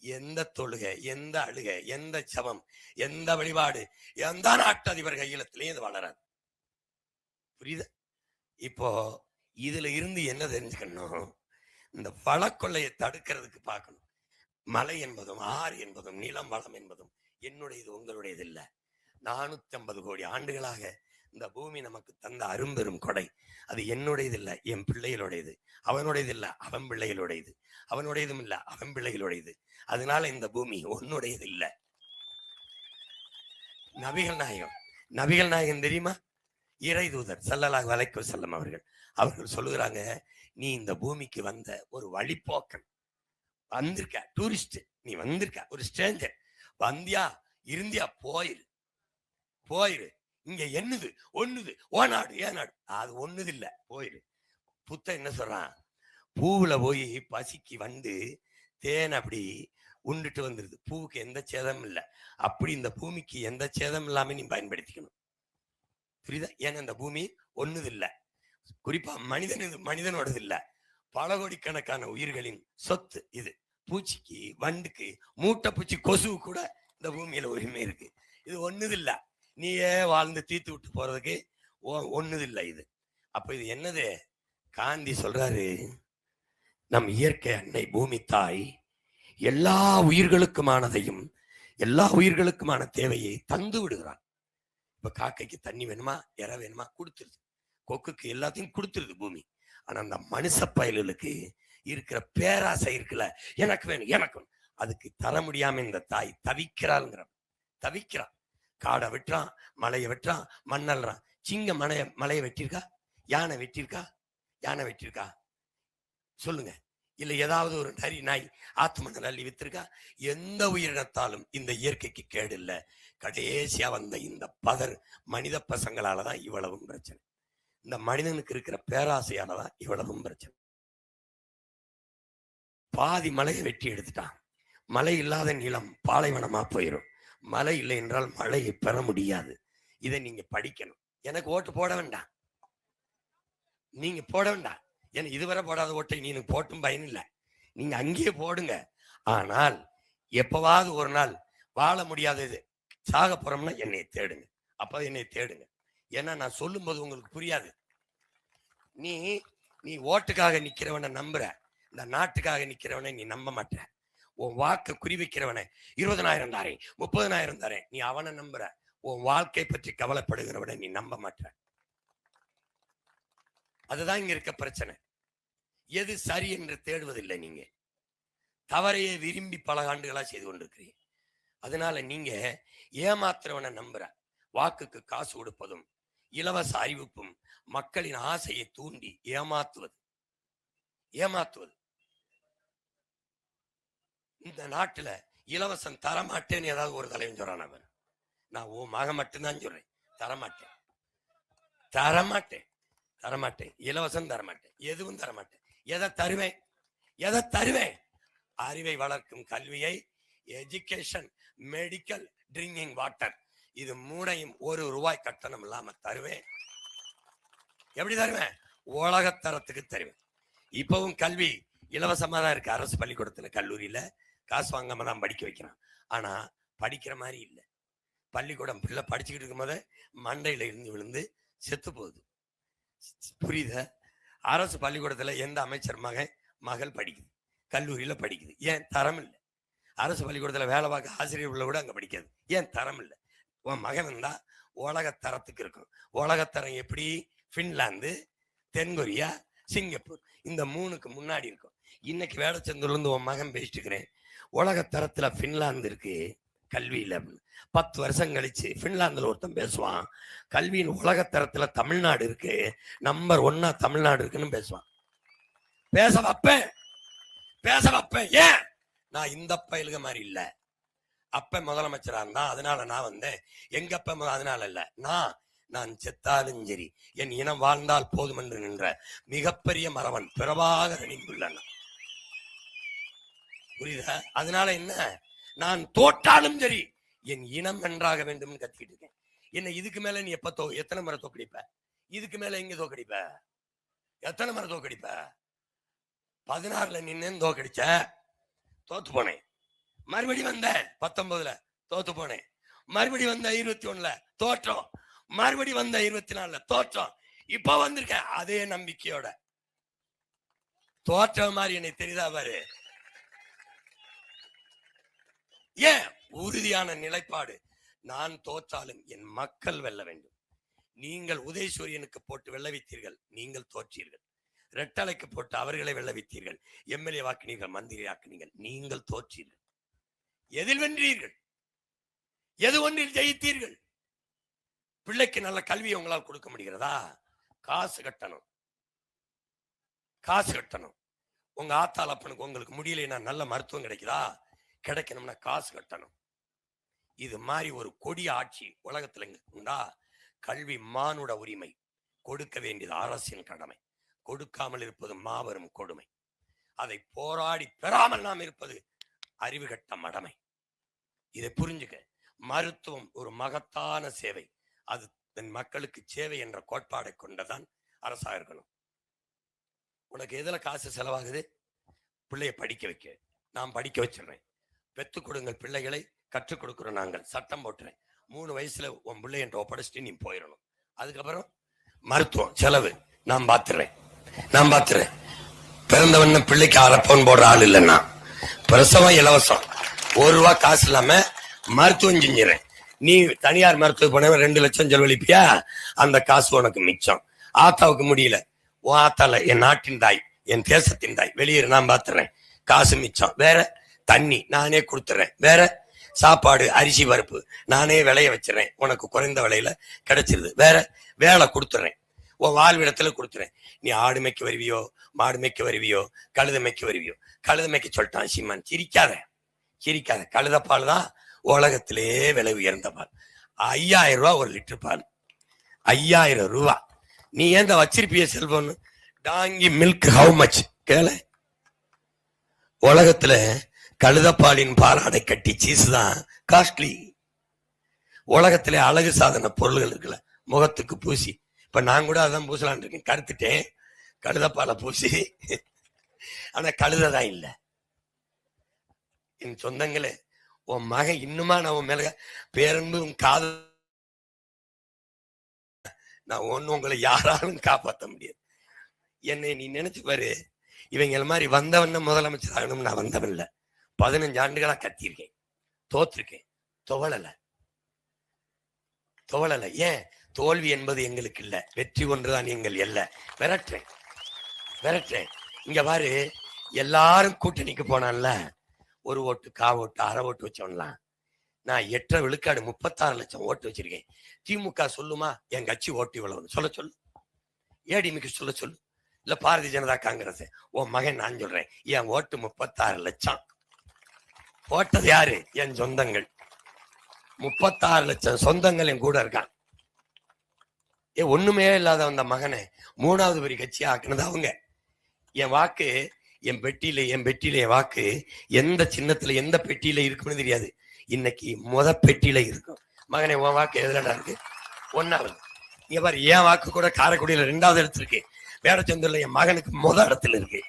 எந்த தொழுகை, எந்த அழுகை, எந்த சவம், எந்த வழிபாடு, எந்த நாட்டு அதிபர் கையிலத்திலையும் இது வளராது. புரியுது? இப்போ இதுல இருந்து என்ன தெரிஞ்சுக்கணும், இந்த வளக்கொள்ளையை தடுக்கிறதுக்கு பார்க்கணும். மலை என்பதும் ஆறு என்பதும் நிலம் வளம் என்பதும் என்னுடையது, உங்களுடையது இல்லை. 450 கோடி ஆண்டுகளாக இந்த பூமி நமக்கு தந்த அரும்பெரும் கொடை. அது என்னுடையது இல்லை, என் பிள்ளைகளுடையது. அவனுடையது இல்லை, அவன் பிள்ளைகளுடையது. அவனுடையதும் இல்லை, அவன் பிள்ளைகளுடையது. அதனால இந்த பூமி உன்னுடையது இல்லை. நபிகள் நாயகம் தெரியுமா? இறை தூதர் ஸல்லல்லாஹு அலைஹி வஸல்லம் அவர்கள் சொல்லுகிறாங்க, நீ இந்த பூமிக்கு வந்த ஒரு வழிபோக்கன், வந்திருக்க டூரிஸ்ட், நீ வந்திருக்க ஒரு ஸ்ட்ரேஞ்சர், வந்தியா இருந்தியா போயிரு. இங்க ஒண்ணுது ஓ நாடு ஏ நாடு, அது ஒண்ணுது இல்ல, போயிரு. புத்த என்ன சொல்றான், பூவுல போய் பசிக்கு வந்து தேன் அப்படி உண்டுட்டு வந்துருது. பூவுக்கு எந்த சேதமும் இல்லை. அப்படி இந்த பூமிக்கு எந்த சேதம் இல்லாம நீ பயன்படுத்திக்கணும். புரியுதா? ஏன்னா இந்த பூமி ஒண்ணுது இல்ல, குறிப்பா மனிதனோடது இல்ல, பல கோடிக்கணக்கான உயிர்களின் சொத்து இது. பூச்சிக்கு, வண்டுக்கு, மூட்டை பூச்சி, கொசு கூட இந்த பூமியில உரிமை இருக்கு. இது ஒண்ணுது இல்ல, நீயே வாழ்ந்து தீர்த்து விட்டு போறதுக்கு ஒண்ணுது இல்லை இது. அப்ப இது என்னது? காந்தி சொல்றாரு, நம் இயற்கை அன்னை பூமி தாய் எல்லா உயிர்களுக்குமானதையும் எல்லா உயிர்களுக்குமான தேவையை தந்து விடுகிறான். இப்ப காக்கைக்கு தண்ணி வேணுமா, இறை வேணுமா, கொடுத்துருது. கொக்குக்கு எல்லாத்தையும் கொடுத்துருது பூமி. ஆனா அந்த மனுஷ பயலுக்கு இருக்கிற பேராசை இருக்குல்ல, எனக்கு வேணும் எனக்கு வேணும், அதுக்கு தர முடியாம இந்த தாய் தவிக்கிறாள்ங்கிற. தவிக்கிறான். காடை வெட்டுறான், மலையை வெட்டுறான், மண்ணல்றான். சிங்க மலையை வெட்டியிருக்கா? யானை வெட்டியிருக்கா? யானை வெட்டியிருக்கா சொல்லுங்க. இல்ல ஏதாவது ஒரு நரி நாய் ஆத்து மணல் அள்ளி வித்திருக்கா? எந்த உயிரினத்தாலும் இந்த இயற்கைக்கு கேடு இல்லை. கடைசியா வந்த இந்த பதர் மனித பசங்களாலதான் இவ்வளவும் பிரச்சனை. இந்த மனிதனுக்கு இருக்கிற பேராசையாலதான் இவ்வளவும் பிரச்சனை. பாதி மலையை வெட்டி எடுத்துட்டான். மழை இல்லாத நிலம் பாலைவனமா போயிடும். மழை இல்லை என்றால் மழையை பெற முடியாது. இதை நீங்க படிக்கணும். எனக்கு ஓட்டு போட வேண்டாம், நீங்க போட வேண்டாம். ஏன்னா இதுவரை போடாத ஓட்டை நீ போட்டும் பயன் இல்லை, நீங்க அங்கேயே போடுங்க. ஆனால் எப்பவாவது ஒரு நாள் வாழ முடியாதது சாக போறோம்னா என்னை தேடுங்க. அப்ப என்னை தேடுங்க. ஏன்னா நான் சொல்லும் போது உங்களுக்கு புரியாது. நீ நீ ஓட்டுக்காக நிக்கிறவனை நம்புற, இந்த நாட்டுக்காக நிக்கிறவனை நீ நம்ப மாட்ட. உன் வாக்கு குறி வைக்கிறவனை 20,000 தாரேன் 30,000 தாரேன், நீ அவனை நம்புற. உன் வாழ்க்கை பற்றி கவலைப்படுகிறவனை நீ நம்ப மாட்ட. அதுதான் இங்க இருக்க பிரச்சனை. எது சரி என்று தேடுவதில்லை. நீங்க தவறையை விரும்பி பல ஆண்டுகளா செய்து கொண்டிருக்கிறீங்க. அதனால நீங்க ஏமாத்துறவனை நம்புற. வாக்குக்கு காசு கொடுப்பதும் இலவச அறிவிப்பும் மக்களின் ஆசையை தூண்டி ஏமாத்துவது. இந்த நாட்டுல இலவசம் தரமாட்டேன்னு ஏதாவது ஒரு தலைவன் சொல்றான். அவர் நான் உன் மக மட்டும்தான் சொல்றேன். தரமாட்டேன், இலவசம் தரமாட்டேன், எதுவும் தரமாட்டேன். எதை தருவேன்? அறிவை வளர்க்கும் கல்வியை, எஜுகேஷன், மெடிக்கல், ட்ரிங்கிங் வாட்டர், இது மூணையும் ₹1 கட்டணம் இல்லாம தருவேன். எப்படி தருவேன்? உலகத்தரத்துக்கு தருவேன். இப்பவும் கல்வி இலவசமா தான் இருக்கு. அரசு பள்ளிக்கூடத்துல கல்லூரியில காசு வாங்காம தான் படிக்க வைக்கிறான். ஆனா படிக்கிற மாதிரி இல்லை. பள்ளிக்கூடம் பிள்ளை படிச்சுக்கிட்டு இருக்கும் போதே மண்டையில இருந்து விழுந்து செத்து போகுது. புரியுத? அரசு பள்ளிக்கூடத்துல எந்த அமைச்சர் மகள் படிக்குது, கல்லூரியில படிக்குது. ஏன்? தரம் இல்லை. அரசு பள்ளிக்கூடத்துல வேலை பார்க்க ஆசிரியர் உள்ள கூட அங்க படிக்காது. ஏன்? தரம் இல்லை. உன் மகன் இருந்தா உலகத்தரத்துக்கு இருக்கும். உலகத்தரம் எப்படி? பின்லாந்து, தென்கொரியா, சிங்கப்பூர், இந்த 3க்கு முன்னாடி இருக்கும். இன்னைக்கு வேடச்சந்தூர்ல இருந்து உன் மகன் பேசிட்டு இருக்கிறேன். உலகத்தரத்துல பின்லாந்து இருக்கு கல்வியில. 10 வருஷம் கழிச்சு பின்லாந்துல ஒருத்தன் பேசுவான், கல்வியின் உலகத்தரத்துல தமிழ்நாடு இருக்கு, நம்பர் 1 தமிழ்நாடு இருக்குன்னு பேசுவான். பேச வைப்பேன். ஏன்? நான் இந்த பயிலுக மாதிரி இல்ல. அப்ப முதலமைச்சரா இருந்தா அதனால நான் வந்தேன். எங்க அப்ப அதனால இல்ல. நான் செத்தாலும் சரி என் இனம் வாழ்ந்தால் போதும் என்று நின்ற மிகப்பெரிய மறவன் பிரபாகரனின் பிள்ளை. புரியுதா? அதனால என்ன? நான் தோற்றாலும் சரி என் இனம் நன்றாக வேண்டும் கத்திக்கிட்டு இருக்கேன். என்ன இதுக்கு மேல நீ எத்தனை முறை தோக்கடிப்ப? இதுக்கு மேல எங்க தோக்கடிப்ப? எத்தனை முறை தோக்கடிப்ப? 16ல நின்னு தோக்கடிச்ச, தோத்து போனேன். மறுபடி வந்த 19ல தோத்து போனேன். மறுபடி வந்த 21ல தோற்றம். மறுபடி வந்த 24ல தோற்றம். இப்ப வந்திருக்க அதே நம்பிக்கையோட. தோற்ற மாதிரி என்னை தெரியுதா பாரு. ஏன்? உறுதியான நிலைப்பாடு. நான் தோற்றாலும் என் மக்கள் வெல்ல வேண்டும். நீங்கள் உதயசூரியனுக்கு போட்டு வெல்ல வைத்தீர்கள், நீங்கள் தோற்றீர்கள். ரெட்டலைக்கு போட்டு அவர்களை வெல்ல வைத்தீர்கள், எம்எல்ஏ வாக்கினீர்கள், மந்திரி ஆக்கினீர்கள், நீங்கள் தோற்றீர்கள். எதில் வென்றீர்கள்? எது ஒன்றில் ஜெயித்தீர்கள்? பிள்ளைக்கு நல்ல கல்வியை உங்களால் கொடுக்க முடிகிறதா? காசு கட்டணும். உங்க ஆத்தாள் அப்பனுக்கு உங்களுக்கு முடியலைன்னா நல்ல மருத்துவம் கிடைக்குதா? கிடைக்கணும்னா காசு கட்டணும். இது மாதிரி ஒரு கொடிய ஆட்சி உலகத்துல உண்டா? கல்வி மானுட உரிமை. கொடுக்க வேண்டியது அரசின் கடமை. கொடுக்காமல் இருப்பது மாபெரும் கொடுமை. அதை போராடி பெறாமல் நாம் இருப்பது அறிவு கட்ட மடமை. இதை புரிஞ்சுக்க. மருத்துவம் ஒரு மகத்தான சேவை. அது தன் மக்களுக்கு சேவை என்ற கோட்பாடை கொண்டதான் அரசாக இருக்கணும். உனக்கு எதுல காசு செலவாகுது? பிள்ளைய படிக்க வைக்க. நான் படிக்க வச்சிடுறேன். பெத்து கொடுங்கள் பிள்ளைகளை, கற்றுக் கொடுக்கிறோம். நாங்கள் சட்டம் போட்டுறேன். 3 வயசுல உன் பிள்ளை என்ற ஒப்படைச்சிட்டு நீ போயிடணும். அதுக்கப்புறம் மருத்துவம் செலவு நான் பாத்துறேன். பிறந்தவன பிள்ளைக்கு அரைப்பவன் போடுற ஆள் இல்லைன்னா பிரசவம் இலவசம். ₹1 காசு இல்லாம மருத்துவம் செஞ்சிடறேன். நீ தனியார் மருத்துவ போன 2 லட்சம் செலவழிப்பியா? அந்த காசு உனக்கு மிச்சம். ஆத்தாவுக்கு முடியல, உன் ஆத்தால என் நாட்டின் தாய், என் தேசத்தின் தாய், வெளியேறு நான் பாத்துறேன், காசு மிச்சம், வேற தண்ணி நானே கொடுத்துறேன், வேற சாப்பாடு அரிசி பருப்பு நானே விளைய வச்சிடறேன், உனக்கு குறைந்த விலையில கிடைச்சிருது, வேற வேலை கொடுத்துறேன், உன் வாழ்விடத்துல கொடுத்துறேன், நீ ஆடு மேய்க்க வருவியோ, மாடு மேய்க்க வருவியோ, கழுத மேய்க்க வருவியோ. கழுத மேய்க்க சொல்லிட்டான் சீமான். சிரிக்காத சிரிக்காத, கழுதப்பால் தான் உலகத்திலே விலை உயர்ந்த பால். 5000 ரூபா ஒரு லிட்டர் பால், 5000 ரூபா. நீ ஏன் வச்சிருப்பிய cellphone? Donkey milk how much கேள. உலகத்துல கழுதப்பாலின் பாலாடை கட்டி சீஸ் தான் காஸ்ட்லி. உலகத்திலே அழகு சாதன பொருள்கள் இருக்குல்ல, முகத்துக்கு பூசி, இப்ப நான் கூட அதான் பூசலான் இருக்கேன், கருத்துட்டேன், கழுதப்பாலை பூசி. ஆனா கழுததான் இல்ல. என் சொந்தங்களே, உன் மகன் இன்னுமா நான் உன் மேல பேரன்பு காதல், நான் ஒண்ணு உங்களை யாராலும் காப்பாற்ற முடியாது. என்னை நீ நினைச்சு பாரு, இவங்க மாதிரி வந்தவன முதலமைச்சர் ஆகணும். நான் வந்தவன் இல்ல, 15 ஆண்டுகளா கத்திருக்கேன், தோற்றிருக்கேன், துவளல. ஏன்? தோல்வி என்பது எங்களுக்கு இல்ல, வெற்றி ஒன்றுதான் எங்கள் இல்ல. விரட்டுறேன். இங்க பாரு, எல்லாரும் கூட்டணிக்கு போனான்ல, ஒரு ஓட்டு, கா ஓட்டு, அரை ஓட்டு வச்சோம்லாம். நான் 8 விழுக்காடு 36 லட்சம் ஓட்டு வச்சிருக்கேன். திமுக சொல்லுமா என் கட்சி ஓட்டு இவ்வளவு? சொல்ல சொல்லு. ஏடிமிக்கு சொல்ல சொல்லு. இல்ல பாரதிய ஜனதா காங்கிரஸ், உன் மகன் நான் சொல்றேன், என் ஓட்டு 36 லட்சம். ஓட்டது யாரு? என் சொந்தங்கள். 36 லட்சம் சொந்தங்கள் என் கூட இருக்கான். ஒண்ணுமே இல்லாத அந்த மகனை 3வது பெரிய கட்சி ஆக்குனது அவங்க. என் வாக்கு என் பெட்டியில என் வாக்கு எந்த சின்னத்துல எந்த பெட்டியில இருக்குன்னு தெரியாது. இன்னைக்கு பெட்டியில இருக்கும். மகனே, உன் வாக்கு எதுலடா இருக்கு? 1வது. இங்க பாரு, என் வாக்கு கூட காரைக்குடியில 2வது இடத்துல இருக்கு. வேடச்சந்தூர்ல என் மகனுக்கு இடத்துல இருக்கு.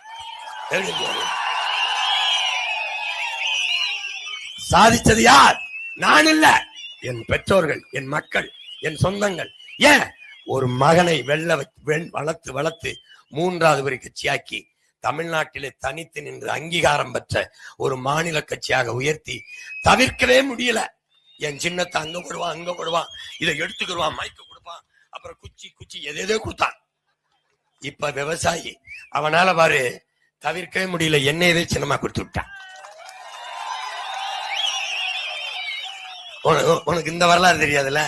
சாதிச்சது யார்? நான் இல்ல, என் பெற்றோர்கள், என் மக்கள், என் சொந்தங்கள். ஏன்? ஒரு மகனை வளர்த்து 3வது பெரிய கட்சியாக்கி தமிழ்நாட்டிலே தனித்து நின்று அங்கீகாரம் பெற்ற ஒரு மாநில கட்சியாக உயர்த்தி தவிர்க்கவே முடியல. என் சின்னத்தை அங்க போடுவான், இதை எடுத்துக்கிடுவான், மைக்கு கொடுப்பான், அப்புறம் குச்சி எதோ கொடுத்தான். இப்ப விவசாயி, அவனால பாரு தவிர்க்கவே முடியல, என்னையவே சின்னமா கொடுத்து விட்டான். உனக்கு இந்த வரலாறு தெரியாதுல்ல.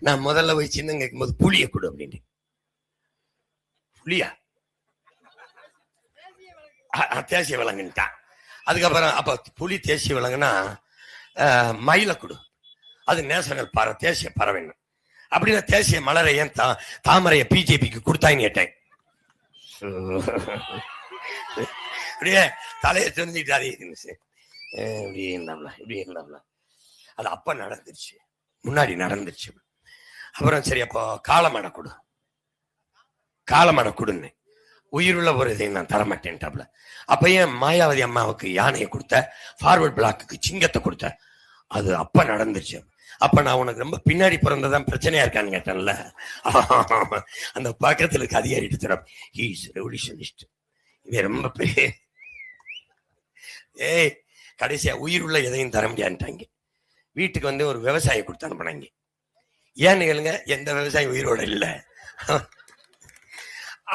நான் முதல்ல போய் சின்ன கேட்கும் போது புளிய கொடு அப்படின்னு. புளியா? தேசிய விலங்குட்டான். அதுக்கப்புறம் அப்ப புலி தேசிய விலங்குனா மயில கொடு, அது நேஷனல் பறவை, தேசிய பறவை. அப்படின்னா தேசிய மலரை ஏன் தாமரைய பிஜேபிக்கு கொடுத்தாங்க கேட்டேன். அப்படியே தலையை தெரிஞ்சுக்கிட்டாரு. இப்படி இருந்தாப்ல. அது அப்ப நடந்துருச்சு, முன்னாடி நடந்துருச்சு. அப்புறம் சரி, அப்போ காலமடை கொடுன்னு உயிருள்ள ஒரு இதை நான் தரமாட்டேன்ட்டாப்ல. அப்ப ஏன் மாயாவதி அம்மாவுக்கு யானையை கொடுத்த, ஃபார்வர்ட் பிளாக்கு சிங்கத்தை கொடுத்த? அது அப்ப நடந்துருச்சு. அப்ப நான் உனக்கு ரொம்ப பின்னாடி பிறந்ததான் பிரச்சனையா இருக்கான்னு கேட்டேன்ல. அந்த பக்கத்துல இருக்க அதிகாரி எடுத்துறோம், ரெவல்யூஷனிஸ்ட், இவன் ரொம்ப பெரிய. கடைசியா உயிருள்ள எதையும் தர முடியாதுட்டாங்க. வீட்டுக்கு வந்து ஒரு விவசாயி கொடுத்து அனுப்பினாங்க. ஏன்னு கேளுங்க, எந்த விவசாயி உயிரோட இல்ல.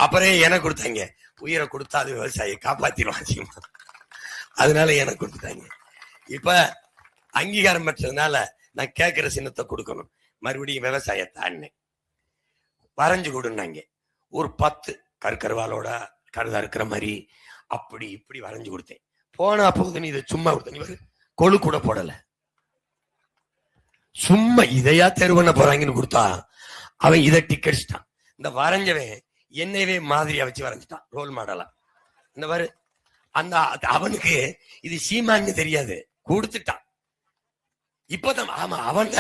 அப்புறம் எனக்கு கொடுத்தாங்க. உயிரை கொடுத்தா அது விவசாயி காப்பாத்திடுவான், அதனால எனக்கு கொடுத்துட்டாங்க. இப்ப அங்கீகாரம் பெற்றதுனால நான் கேட்கிற சின்னத்தை கொடுக்கணும். மறுபடியும் விவசாயத்தை வரைஞ்சு கொடுனாங்க. ஒரு 10 கருவாலோட கருதா இருக்கிற மாதிரி அப்படி இப்படி வரைஞ்சு கொடுத்தேன். போனா போகுது, நீ இதை சும்மா கொடுத்த, கொழு கூட போடல, சும்மா இதையா தேர்வு பண்ண போறாங்கன்னு கொடுத்தா அவன் இதை டிக்கெட்ஸ்டான். இந்த வரைஞ்சவன் என்னையவே மாதிரியா வச்சு வரைஞ்சிட்டான், ரோல் மாடலா. இந்த மாதிரி அந்த அவனுக்கு இது சீமான்னு தெரியாது, கொடுத்துட்டான். இப்பதான் ஆமா அவன்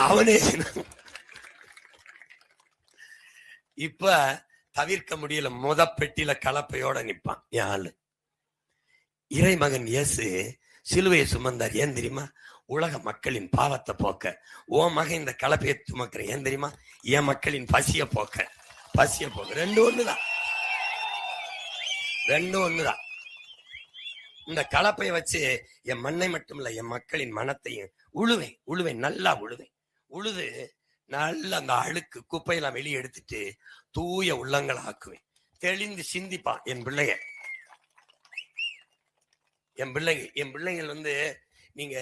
அவனே. இப்ப தவிர்க்க முடியல, பெட்டியில கலப்பையோட நிப்பான் என் ஆளு. இறைமகன் இயேசு சிலுவையை சுமந்தார், ஏன் தெரியுமா? உலக மக்களின் பாவத்தை போக்க. ஓ மகன் இந்த கலப்பையை சுமக்கிற, ஏன் தெரியுமா? என் மக்களின் பசிய போக்க. ரெண்டும் ஒண்ணுதான். இந்த கலப்பையை வச்சு என் மண்ணை மட்டும் இல்ல, என் மக்களின் மனத்தையும் உழுவேன், நல்லா உழுது நல்ல அந்த அழுக்கு குப்பையெல்லாம் வெளியே எடுத்துட்டு தூய உள்ளங்களை ஆக்குவேன். தெளிந்து சிந்திப்பான் என் பிள்ளைங்க. என் பிள்ளைகள் வந்து நீங்க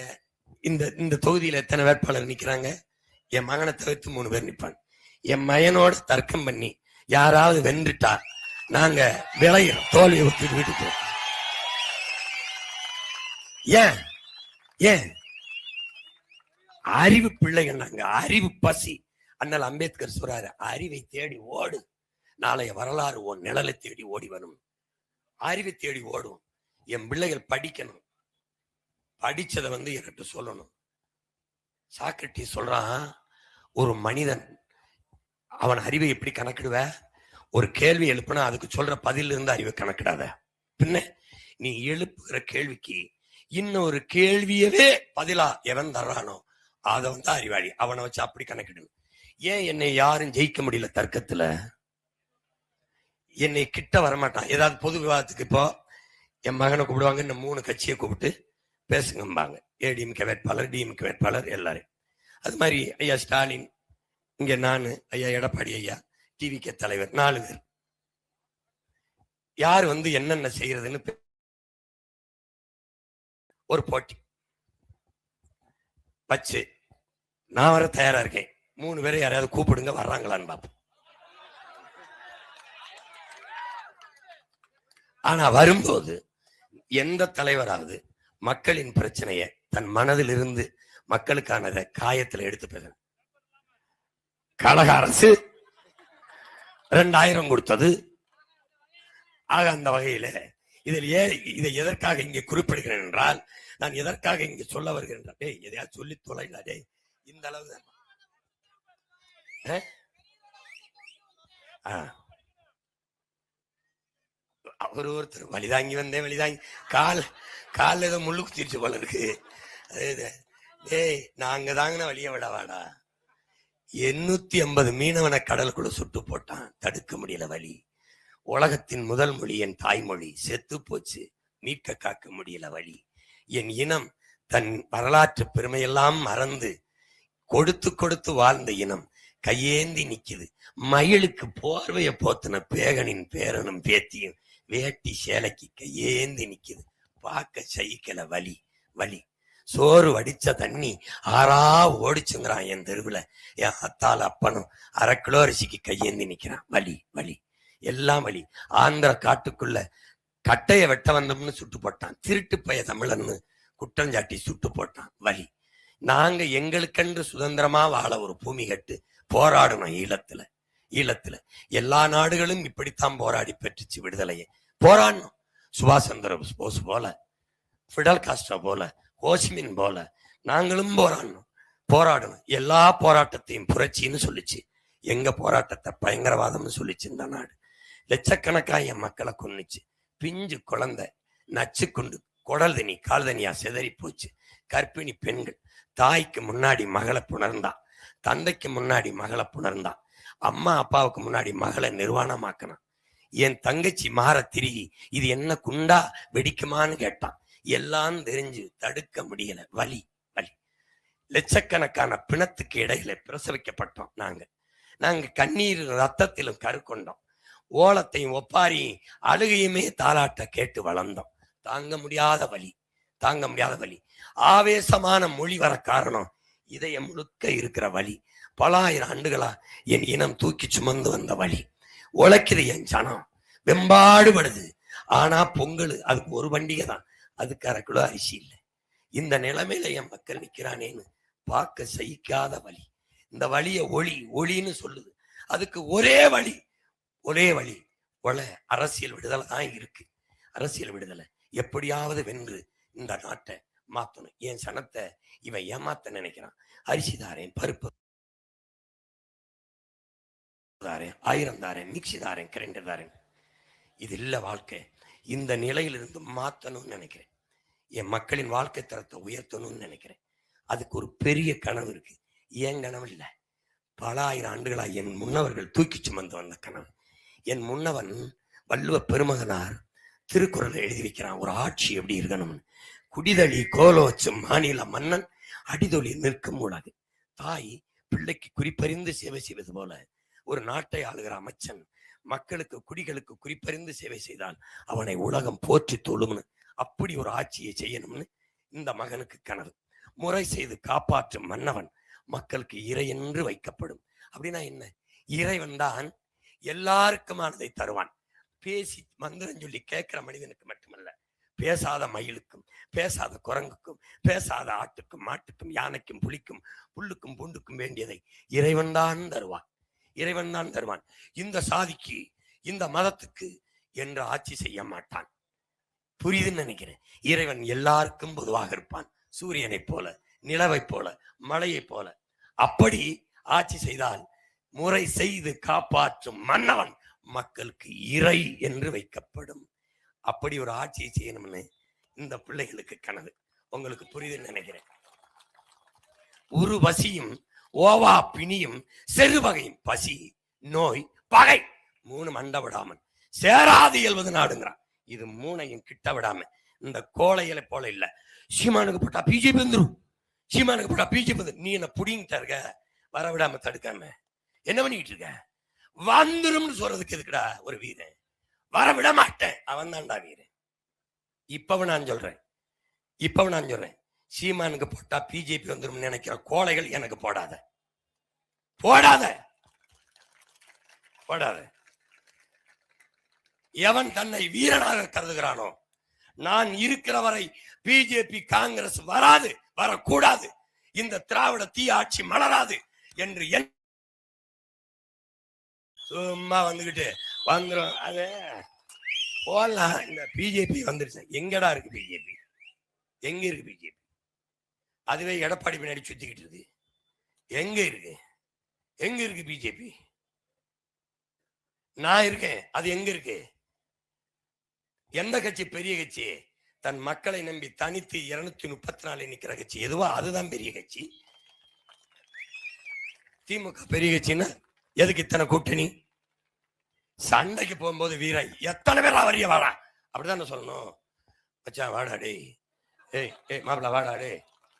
இந்த தொகுதியில எத்தனை வேட்பாளர் நிக்கிறாங்க? என் மகனை தவிர்த்து 3 பேர் நிற்பாங்க. என் மகனோட தர்க்கம் பண்ணி யாராவது வென்றுட்டா நாங்க விளையிறோம், தோல்வியை விட்டு வீட்டுக்கு. ஏன் ஏன் அறிவு பிள்ளைகள் நாங்க, அறிவு பசி. அண்ணல் அம்பேத்கர் சொல்றாரு, அறிவை தேடி ஓடு, நாளைய வரலாறு உன் நிழலை தேடி ஓடி வரும். அறிவை தேடி ஓடும். என் பிள்ளைகள் படிக்கணும், படிச்சதை வந்து என்கிட்ட சொல்லணும். சாக்ரட்டிஸ் சொல்றான், ஒரு மனிதன் அவன் அறிவை எப்படி கணக்கிடுவ? ஒரு கேள்வி எழுப்புனா அதுக்கு சொல்ற பதில இருந்து அறிவை கணக்கிடாத. பின்ன நீ எழுப்புகிற கேள்விக்கு இன்னொரு கேள்வியவே பதிலா எவன் தர்றானோ அதை வந்து அறிவாளி. அவனை வச்சு அப்படி கணக்கிடணும். ஏன் என்னை யாரும் ஜெயிக்க முடியல தர்க்கத்துல? என்னை கிட்ட வரமாட்டான். ஏதாவது பொது விவாதத்துக்கு இப்போ என் மகனை கூப்பிடுவாங்க, இந்த 3 கட்சியை கூப்பிட்டு பேசுங்கம்பாங்க. ஏடிஎம்கே வேட்பாளர், டிஎம்கே வேட்பாளர் எல்லாரும். அது மாதிரி ஐயா ஸ்டாலின், இங்க நானு, ஐயா எடப்பாடி, ஐயா டிவிகே தலைவர், 4 பேர். யார் வந்து என்னென்ன செய்யறதுன்னு ஒரு போட்டி வச்சு நான் வர தயாரா இருக்கேன். 3 பேரை யாரையாவது கூப்பிடுங்க, வர்றாங்களான்னு பார்ப்போம். ஆனா வரும்போது எந்த தலைவராவது மக்களின் பிரச்சனைய தன் மனதில் இருந்து மக்களுக்கானதை காயத்துல எடுத்து பேச. கழக அரசு 2000 கொடுத்தது. ஆக அந்த வகையில இதை எதற்காக இங்கே குறிப்பிடுகிறேன் என்றால், நான் எதற்காக இங்க சொல்ல வருகிறேன், டேய் எதையாவது சொல்லி தொலைல, டேய் இந்த அளவு தான். ஒருத்தர் வழிதாங்கி வந்தேன், வழிதாங்கி கால ஏதோ முள்ளு குத்திருச்சு போல இருக்கு. டேய் நாங்க தாங்கின வழிய விடவாடா. 850 மீனவனை கடலுக்குள்ள சுட்டு போட்டான், தடுக்க முடியல வழி. உலகத்தின் முதல் மொழி என் தாய்மொழி, செத்து போச்சு, மீட்க காக்க முடியல வழி. என் இனம் தன் வரலாற்று பெருமையெல்லாம் மறந்து கொடுத்து கொடுத்து வாழ்ந்த இனம் கையேந்தி நிக்குது. மயிலுக்கு போர்வைய போத்துன பேகனின் பேரனும் பேத்தியும் வேட்டி சேலைக்கு கையேந்தி நிக்குது. பார்க்க சைக்கல வலி வலி. சோறு வடிச்ச தண்ணி ஆறா ஓடிச்சுங்கிறான் என் தெருவுல. என் அத்தால அப்பனும் 1/2 கிலோ அரிசிக்கு கையேந்தி நிக்கிறான். வலி வலி, எல்லாம் வலி. ஆந்திர காட்டுக்குள்ள கட்டைய வெட்ட வந்தோம்னு சுட்டு போட்டான். திருட்டு பைய தமிழன்னு குற்றஞ்சாட்டி சுட்டு போட்டான். வலி. நாங்க எங்களுக்கென்று சுதந்திரமா வாழ ஒரு பூமி கட்டு போராடணும். ஈழத்துல எல்லா நாடுகளும் இப்படித்தான் போராடி பெற்றுச்சு விடுதலையை. போராடணும். சுபாஷ் சந்திர போஸ் போல, பிடல் காஸ்ட்ரோ போல, ஹோசிமின் போல நாங்களும் போராடணும். எல்லா போராட்டத்தையும் புரட்சின்னு சொல்லிச்சு. எங்க போராட்டத்தை பயங்கரவாதம்னு சொல்லிச்சு இந்த நாடு. லட்சக்கணக்காய மக்களை கொன்னுச்சு. பிஞ்சு குழந்தை நச்சு கொண்டு குடல் தனி கால் தனியா செதறி போச்சு. கர்ப்பிணி பெண்கள் தாய்க்கு முன்னாடி மகளை புணர்ந்தான், தந்தைக்கு முன்னாடி மகளை புணர்ந்தான், அம்மா அப்பாவுக்கு முன்னாடி மகளை நிர்வாணமாக்கினான். என் தங்கச்சி மாற திருகி இது என்ன குண்டா வெடிக்குமான்னு கேட்டான். எல்லாம் தெரிஞ்சு தடுக்க முடியல. வலி வலி. லட்சக்கணக்கான பிணத்துக்கு இடையில பிரசவிக்கப்பட்டோம். நாங்க கண்ணீர் ரத்தத்திலும் கருக்கொண்டோம். ஓலத்தையும் ஒப்பாரியும் அழுகையுமே தாலாட்ட கேட்டு வளர்ந்தோம். தாங்க முடியாத வலி. ஆவேசமான மொழி வர காரணம் இதயம் முழுக்க இருக்கிற வலி. பல ஆயிரம் ஆண்டுகளா என் இனம் தூக்கி சுமந்து வந்த வலி. உழைக்குது என் ஜனம், வெம்பாடுபடுது. ஆனா பொங்கல் அதுக்கு ஒரு பண்டிகை தான், அதுக்கு 1/2 கிலோ அரிசி இல்லை. இந்த நிலைமையில என் மக்கள் நிக்கிறானேன்னு பார்க்க சகிக்காத வலி. இந்த வலிய ஒளின்னு சொல்லுது. அதுக்கு ஒரே வழி அரசியல் விடுதலை தான் இருக்கு. அரசியல் விடுதலை எப்படியாவது வென்று இந்த நாட்டை மாத்தணும். என் சனத்தை இவன் ஏமாத்த நினைக்கிறான். அரிசி தாரேன், பருப்பு தாரேன், 1000 தாரேன், மிக்சி தாரேன், கிரைண்டர் தாரேன். இது இல்ல வாழ்க்கை. இந்த நிலையிலிருந்து மாத்தணும்னு நினைக்கிறேன். என் மக்களின் வாழ்க்கை தரத்தை உயர்த்தணும்னு நினைக்கிறேன். அதுக்கு ஒரு பெரிய கனவு இருக்கு. ஏன் கனவு இல்ல, பல ஆயிரம் ஆண்டுகளா என் முன்னவர்கள் தூக்கி சுமந்து வந்த கனவு. என் முன்னவன் வள்ளுவ பெருமகனார் திருக்குறளை எழுதி வைக்கிறான். ஒரு ஆட்சி எப்படி இருக்கணும்னு. குடிதழி கோலோச்சும் மாநில மன்னன் அடிதொழி நிற்கும் உலகு. தாய் பிள்ளைக்கு குறிப்பறிந்து சேவை செய்வது போல ஒரு நாட்டை ஆளுகிற அமைச்சன் மக்களுக்கு குடிகளுக்கு குறிப்பறிந்து சேவை செய்தால் அவனை உலகம் போற்றி தொழும்னு அப்படி ஒரு ஆட்சியை செய்யணும்னு இந்த மகனுக்கு கனவு. முறை செய்து காப்பாற்றும் மன்னவன் மக்களுக்கு இறை என்று வைக்கப்படும். அப்படின்னா என்ன? இறைவன் தான் எல்லாருக்குமானதை தருவான். பேசி மந்திரம் சொல்லி கேட்கிற மனிதனுக்கு மட்டுமல்ல, பேசாத மயிலுக்கும் பேசாத குரங்குக்கும் பேசாத ஆட்டுக்கும் மாட்டுக்கும் யானைக்கும் புலிக்கும் புல்லுக்கும் பூண்டுக்கும் வேண்டியதை இறைவன் தான் தருவான். இறைவன் தான் தருவான். இந்த சாதிக்கு இந்த மதத்துக்கு என்று ஆட்சி செய்ய மாட்டான். புரியுதுன்னு நினைக்கிறேன். இறைவன் எல்லாருக்கும் பொதுவாக இருப்பான். சூரியனை போல, நிலவை போல, மழையை போல. அப்படி ஆட்சி செய்தால் முறை செய்து காப்பாற்றும் மன்னவன் மக்களுக்கு இறை என்று வைக்கப்படும். அப்படி ஒரு ஆட்சியை செய்யணும்னு இந்த பிள்ளைகளுக்கு கனவு. உங்களுக்கு புரியுதுன்னு நினைக்கிறேன். ஒரு பசியும் ஓவா பிணியும் செருவகையும், பசி நோய் பகை 3 மண்ட விடாமல் சேராது இயல்வது நாடுங்கிறான். இது 3ஐயும் கிட்ட விடாம இந்த கோழைகளை போல இல்ல. சீமானுக்கு போட்டா பிஜேபி வந்துடும், சீமானுக்கு போட்டா பிஜேபி வந்து நீ என்ன புடிங்கிட்ட இருக்க, வர விடாம தடுக்காம என்ன பண்ணிக்கிட்டு இருக்க? வந்துடும் சொல்றதுக்கு எதுக்குடா ஒரு வீரன்? வர விட மாட்டேன், அவன் தான்டா வீரன். இப்பவும் நான் சொல்றேன், சீமானுக்கு போட்டா பிஜேபி வந்துடும் நினைக்கிற கோழைகள் எனக்கு போடாத. எவன் தன்னை வீரனாக கருதுகிறானோ, நான் இருக்கிற வரை பிஜேபி காங்கிரஸ் வராது, வரக்கூடாது, இந்த திராவிட தீ ஆட்சி மலராது என்று சும்மா வந்துகிட்டு வந்துடும். அது போலாம். இந்த பிஜேபி வந்துருச்சு. எங்கடா இருக்கு பிஜேபி? எங்க இருக்கு பிஜேபி? அதுவே எடப்பாடி பின்னாடி சுத்திக்கிட்டு இருக்கு. எங்க இருக்கு பிஜேபி? நான் இருக்கேன், அது எங்க இருக்கு? எந்த கட்சி பெரிய கட்சி? தன் மக்களை நம்பி தனித்து 234 நிக்கிற கட்சி எதுவோ அதுதான் பெரிய கட்சி. திமுக பெரிய கட்சின்னா எதுக்கு இத்தனை கூட்டணி? சண்டைக்கு போகும்போது வீரை எத்தனை பேரா வரிய வாடா அப்படிதான் சொல்லணும். மச்சான் வாடா டே, ஏய் மாப்பிள்ள வாடா டே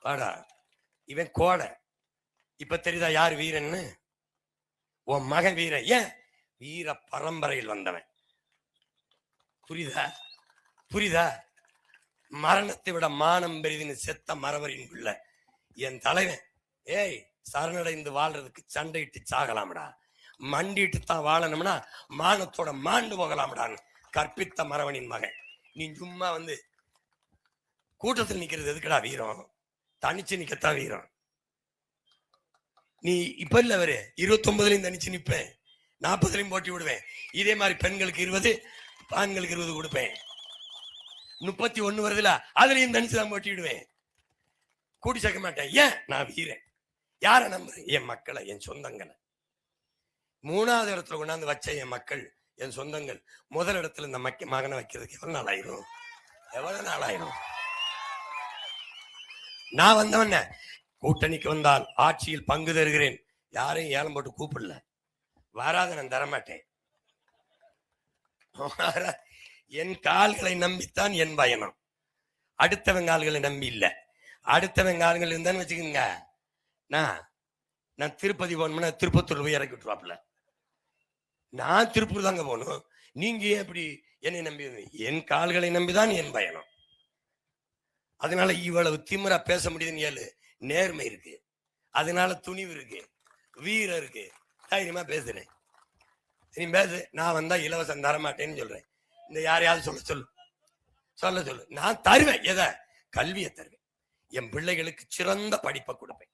வாடா. இவன் கோடை. இப்ப தெரியுதா யார் வீரன்னு? உன் மகன் வீரன். ஏன்? வீர பரம்பரையில் வந்தவன். புரியுதா? மரணத்தை விட மானம் பெரிதுன்னு செத்த மறவரின் பிள்ளை என் தலைவன். ஏய், சரணடைந்து வாழ்றதுக்கு சண்டையிட்டு சாகலாம்டா, மண்டிட்டு தான் வாழணும்னா மானத்தோட மாண்டு போகலாம்டான்னு கற்பித்த மறவனின் மகன். நீ சும்மா வந்து கூட்டத்தில் நிக்கிறது எதுக்குடா வீரம்? தனிச்சு நிக்கத்தான் வீரம். நீ இப்ப இல்ல வரு 29லயும் தனிச்சு நிப்பேன், 40லயும் போட்டி விடுவேன். இதே மாதிரி பெண்களுக்கு 20, ஆண்களுக்கு 20 கொடுப்பேன். 31 வருதுல, அதுலயும் தனிச்சுதான் போட்டி விடுவேன். கூட்டி சேர்க்க மாட்டேன். ஏன்? நான் வீரன். யார நம்புறேன்? என் மக்களை, என் சொந்தங்களை. 3வது இடத்துல கொண்டாந்து வச்ச என் மக்கள், என் சொந்தங்கள். முதல் இடத்துல இந்த மகனை வைக்கிறதுக்கு எவ்வளவு நாள் ஆயிரும்? நான் வந்தவன கூட்டணிக்கு வந்தால் ஆட்சியில் பங்கு தருகிறேன். யாரையும் ஏலம் போட்டு கூப்பிடல. வராத நான் தரமாட்டேன். என் கால்களை நம்பித்தான் என் பயணம். அடுத்தவன் கால்களை நம்பி இல்ல. அடுத்தவன் கால்கள் இருந்தான்னு வச்சுக்கோங்க, நான் திருப்பதி போகணும்னா திருப்பத்தூர் போய் இறக்கி விட்டுருவாப்புல. நான் திருப்பூர் தாங்க போகணும். நீங்க ஏன் எப்படி என்னை நம்பி? என் கால்களை நம்பிதான் என் பயணம். அதனால இவ்வளவு திமிரா பேச முடியுதுன்னு ஏழு நேர்மை இருக்கு, அதனால துணிவு இருக்கு, வீரம் இருக்கு, தைரியமா பேசுறேன். நீ பேசு. நான் வந்தா இலவசம் தரமாட்டேன்னு சொல்றேன். இந்த யாரையாவது சொல்ல. நான் தருவேன். எதை? கல்வியை தருவேன். என் பிள்ளைகளுக்கு சிறந்த படிப்பை கொடுப்பேன்.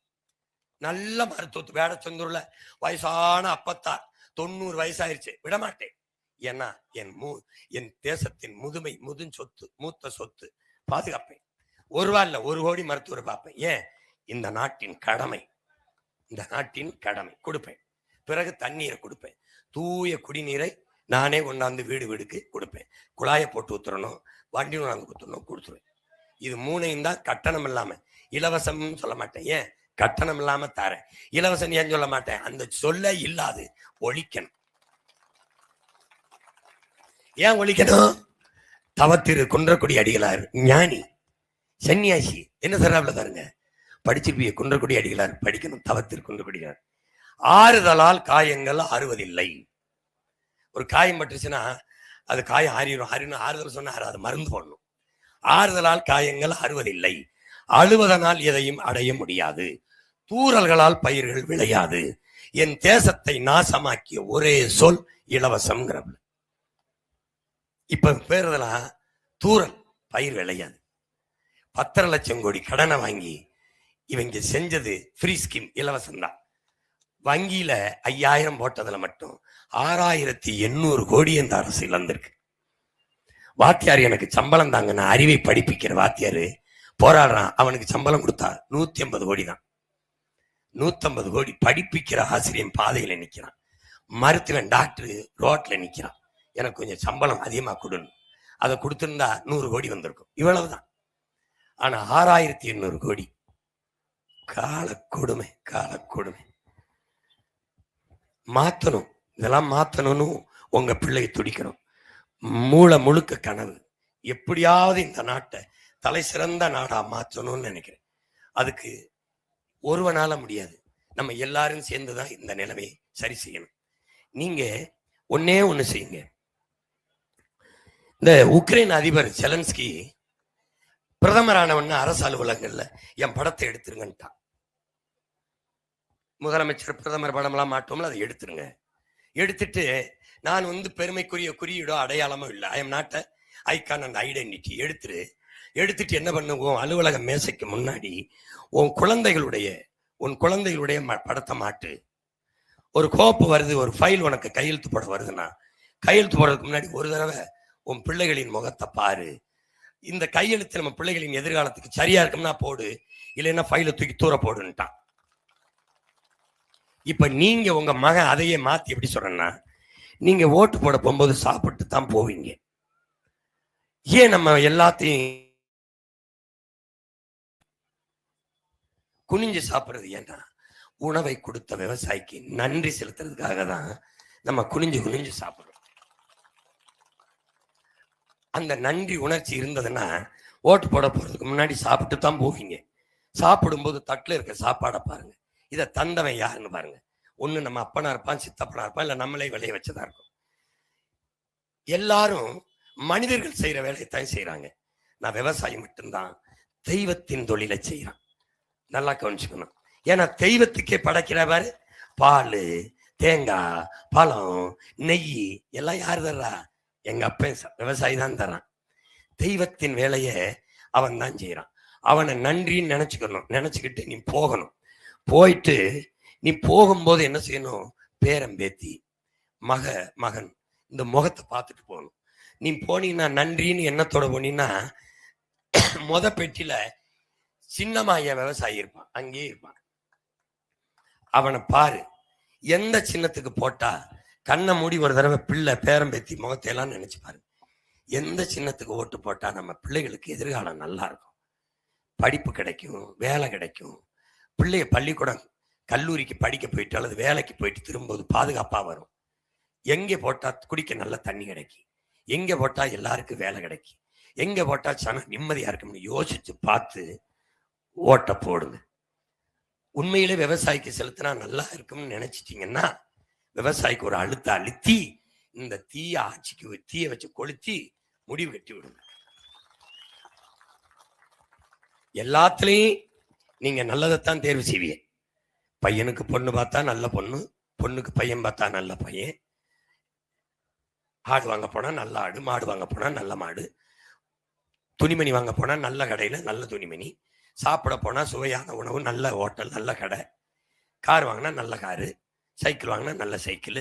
நல்ல மருத்துவத்து வேடச்சந்தூர்ல வயசான அப்பத்தா 90 வயசாயிருச்சு, விடமாட்டேன். ஏன்னா என் தேசத்தின் மூத்த சொத்து பாதுகாப்பேன். ஒரு ரூபாய் 1 கோடி மருத்துவர் பார்ப்பேன். ஏன்? இந்த நாட்டின் கடமை கொடுப்பேன். பிறகு தண்ணீரை கொடுப்பேன். தூய குடிநீரை நானே கொண்டாந்து வீடுக்கு கொடுப்பேன். குழாயை போட்டு ஊத்துறணும், வண்டி கொண்டாந்து கொடுத்துருவேன். இது 3ஐயும் தான் கட்டணம் இல்லாம, இலவசம்னு சொல்ல மாட்டேன். ஏன்? கட்டணம் இல்லாம தரேன். இலவசம் ஏன் சொல்ல மாட்டேன்? அந்த சொல்ல இல்லாது ஒழிக்கணும். ஏன் ஒழிக்கணும்? தவத்திரு குன்றக்குடி அடிகளார் ஞானி சன்னியாசி என்ன சொல்றாப்ல பாருங்க. படிச்சிருப்பிய குன்றக்குடி அடிகளார், படிக்கணும், தவத்தில் குன்றக்குடியார். ஆறுதலால் காயங்கள் ஆறுவதில்லை. ஒரு காயம் பட்டுச்சுன்னா அது காயம் ஆறிடும். ஆறுதல் சொன்னா அது மருந்து போடணும். ஆறுதலால் காயங்கள் ஆறுவதில்லை. அழுவதனால் எதையும் அடைய முடியாது. தூறல்களால் பயிர்கள் விளையாது. என் தேசத்தை நாசமாக்கிய ஒரே சொல் இலவசம். இப்ப பேருதெல்லாம் தூறல், பயிர் விளையாது. 10 லட்சம் கோடி கடனை வாங்கி இவங்க செஞ்சது ஃப்ரீ ஸ்கீம், இலவசம் தான். வங்கியில 5000 போட்டதுல மட்டும் 6800 கோடி இந்த அரசு இழந்திருக்கு. வாத்தியார் எனக்கு சம்பளம் தாங்க, நான் அறிவை படிப்பிக்கிற வாத்தியாரு போராடுறான், அவனுக்கு சம்பளம் கொடுத்தா 150 கோடி தான். 150 கோடி. படிப்பிக்கிற ஆசிரியன் பாதையில நிக்கிறான், மருத்துவன் டாக்டர் ரோட்ல நிக்கிறான், எனக்கு கொஞ்சம் சம்பளம் அதிகமா கொடுன்னு. அதை கொடுத்திருந்தா 100 கோடி வந்திருக்கும். இவ்வளவுதான். ஆனா 6800 கோடி. காலக்கொடுமை, காலக்கொடுமை. மாத்தணும், இதெல்லாம் மாத்தணும்னு உங்க பிள்ளையை துடிக்கணும். மூளை முழுக்க கனவு, எப்படியாவது இந்த நாட்டை தலை சிறந்த நாடா மாற்றணும்னு நினைக்கிறேன். அதுக்கு ஒருவனால முடியாது, நம்ம எல்லாரும் சேர்ந்துதான் இந்த நிலைமையை சரி செய்யணும். நீங்க ஒன்னே ஒண்ணு செய்யுங்க. இந்த உக்ரைன் அதிபர் செலன்ஸ்கி பிரதமரானவன் அரசு அலுவலகங்கள்ல என் படத்தை எடுத்துருங்கன்ட்டான். முதலமைச்சர் பிரதமர் படம்லாம் மாட்டோம்ல, அதை எடுத்துருங்க. எடுத்துட்டு நான் பெருமைக்குரிய குறியீடோ அடையாளமோ இல்லை, I am not icon and identity. எடுத்துட்டு என்ன பண்ணுவோம், அலுவலக மேசைக்கு முன்னாடி உன் குழந்தைகளுடைய படத்தை மாட்டு. ஒரு கோப்பு வருது, ஒரு ஃபைல் உனக்கு கையெழுத்து போட வருதுன்னா, கையெழுத்து போடுறதுக்கு முன்னாடி ஒரு தடவை உன் பிள்ளைகளின் முகத்தை பாரு. இந்த கையெழுத்து நம்ம பிள்ளைகளின் எதிர்காலத்துக்கு சரியா இருக்கும்னா போடு, இல்லைன்னா ஃபைலை தூக்கி தூர போடுன்ட்டான். இப்ப நீங்க உங்க மகன் அதையே மாத்தி எப்படி சொல்றேன்னா, நீங்க ஓட்டு போட போகும்போது சாப்பிட்டு தான் போவீங்க. ஏன் நம்ம எல்லாத்தையும் குனிஞ்சு சாப்பிடுறது? ஏன்னா உணவை கொடுத்த விவசாயிக்கு நன்றி செலுத்துறதுக்காக தான் நம்ம குனிஞ்சு சாப்பிடுறோம். அந்த நன்றி உணர்ச்சி இருந்ததுன்னா ஓட்டு போட போறதுக்கு முன்னாடி சாப்பிட்டு தான் போவீங்க. சாப்பிடும்போது தட்டுல இருக்க சாப்பாடை பாருங்க, இதை தந்தவன் யாருன்னு பாருங்க. ஒண்ணு நம்ம அப்பனா இருப்பான், சித்தப்பனா இருப்பான், இல்ல நம்மளே விளைய வச்சதா இருக்கும். எல்லாரும் மனிதர்கள் செய்யற வேலையைத்தான் செய்யறாங்க. நான் விவசாயி மட்டும்தான் தெய்வத்தின் தொழிலை செய்யறான். நல்லா கவனிச்சுக்கணும். ஏன்னா தெய்வத்துக்கே படைக்கிறவர் பால், தேங்காய், பழம், நெய் எல்லாம் யாரு தர்றா? எங்க அப்பன் விவசாயி தான் தர்றான். தெய்வத்தின் வேலையை அவன் தான் செய்யறான். அவனை நன்றின்னு நினைச்சுக்கிட்டு நீ போகணும். போயிட்டு நீ போகும்போது என்ன செய்யணும், பேரம்பேத்தி மகன் இந்த முகத்தை பார்த்துட்டு போகணும். நீ போனீங்கன்னா நன்றின்னு எண்ணத்தோட போனீங்கன்னா மொத பெட்டியில சின்னமாய விவசாயி இருப்பான், அங்கேயே இருப்பான். அவனை பாரு. எந்த சின்னத்துக்கு போட்டா கண்ணை மூடி ஒரு தடவை பிள்ளை பேரம்பேத்தி முகத்தையெல்லாம் நினைச்சு பாரு. எந்த சின்னத்துக்கு ஓட்டு போட்டா நம்ம பிள்ளைகளுக்கு எதிர்காலம் நல்லா இருக்கும், படிப்பு கிடைக்கும், வேலை கிடைக்கும், பிள்ளைய பள்ளிக்கூடம் கல்லூரிக்கு படிக்க போயிட்டு அல்லது வேலைக்கு போயிட்டு திரும்பும்போது பாதுகாப்பா வரும். எங்கே போட்டா குடிக்க நல்ல தண்ணி கிடைக்கும், எங்க போட்டா எல்லாருக்கும் வேலை கிடைக்கும், எங்க போட்டா சன நிம்மதியா இருக்கும்னு யோசிச்சு பார்த்து ஓட்ட போடுங்க. உண்மையிலே விவசாயிக்கு செலுத்தினா நல்லா இருக்கும்னு நினைச்சிட்டீங்கன்னா விவசாயிக்கு ஒரு அழுத்தி இந்த தீயை வச்சு கொளுத்தி முடிவு கட்டி விடுங்க. எல்லாத்துலயும் நீங்க நல்லதைத்தான் தேர்வு செய்வீங்க. பையனுக்கு பொண்ணு பார்த்தா நல்ல பொண்ணு, பொண்ணுக்கு பையன் பார்த்தா நல்ல பையன், ஆடு வாங்க போனா நல்ல ஆடு, மாடு வாங்க போனா நல்ல மாடு, துணிமணி வாங்க போனா நல்ல கடையில நல்ல துணிமணி, சாப்பிட போனா சுவையான உணவு, நல்ல ஹோட்டல், நல்ல கடை, கார் வாங்கினா நல்ல காரு, சைக்கிள் வாங்கினா நல்ல சைக்கிள்,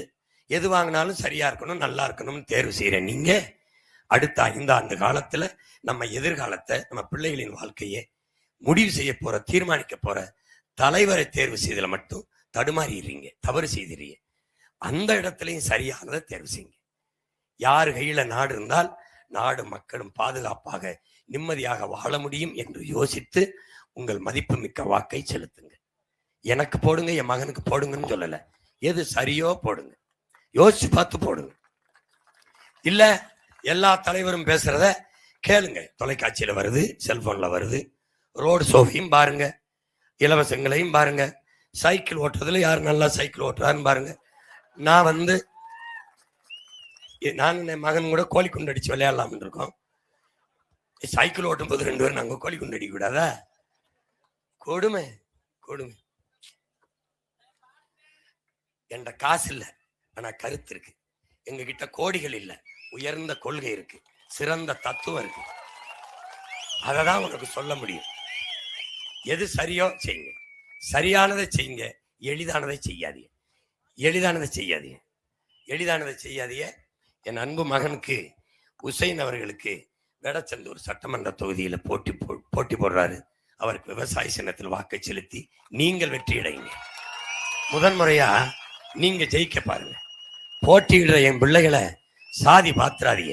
எது வாங்கினாலும் சரியா இருக்கணும், நல்லா இருக்கணும்னு தேர்வு செய்யற நீங்க அடுத்த 5 ஆண்டு காலத்துல நம்ம எதிர்காலத்தை, நம்ம பிள்ளைகளின் வாழ்க்கையை முடிவு செய்ய போற, தீர்மானிக்க போற தலைவரை தேர்வு செய்தல மட்டும் தடுமாறிடுறீங்க, தவறு செய்திறீங்க. அந்த இடத்துலையும் சரியானதை தேர்வு செய்யுங்க. யார் கையில நாடு இருந்தால் நாடு மக்களும் பாதுகாப்பாக நிம்மதியாக வாழ முடியும் என்று யோசித்து உங்கள் மதிப்பு மிக்க வாக்கை செலுத்துங்க. எனக்கு போடுங்க, என் மகனுக்கு போடுங்கன்னு சொல்லல, எது சரியோ போடுங்க, யோசிச்சு பார்த்து போடுங்க. இல்ல எல்லா தலைவரும் பேசுறத கேளுங்க, தொலைக்காட்சியில வருது, செல்போன்ல வருது, ரோடு ஷோவையும் பாருங்க. இலவசங்களையும் பாருங்க. சைக்கிள் ஓட்டுறதுல யார் நல்லா சைக்கிள் ஓட்டுறாருன்னு பாருங்க. நான் என் மகன் கூட கோழி குண்டு அடிச்சு விளையாடலாம்னு இருக்கோம். சைக்கிள் ஓட்டும் போது 2 பேரும் நாங்க கோழி குண்டு அடிக்க கூடாதா? கொடுமை கொடுமை. என்ற காசு இல்லை, ஆனா கருத்து இருக்கு. எங்க கிட்ட கோடிகள் இல்லை, உயர்ந்த கொள்கை இருக்கு, சிறந்த தத்துவம் இருக்கு. அததான் உனக்கு சொல்ல முடியும். எது சரியோ செய்யுங்க, சரியானதை செய்யுங்க, எளிதானதை செய்யாதீங்க. எளிதானதை செய்யாதீங்க. என் அன்பு மகனுக்கு உசைன் அவர்களுக்கு வேடச்சந்தூர் சட்டமன்ற தொகுதியில போட்டி போடுறாரு. அவருக்கு விவசாய சின்னத்தில் வாக்கை செலுத்தி நீங்கள் வெற்றி அடைங்க. முதன்முறையா நீங்க ஜெயிக்க பாருங்க. போட்டியிடுற என் பிள்ளைகளை சாதி பாத்திராதிய,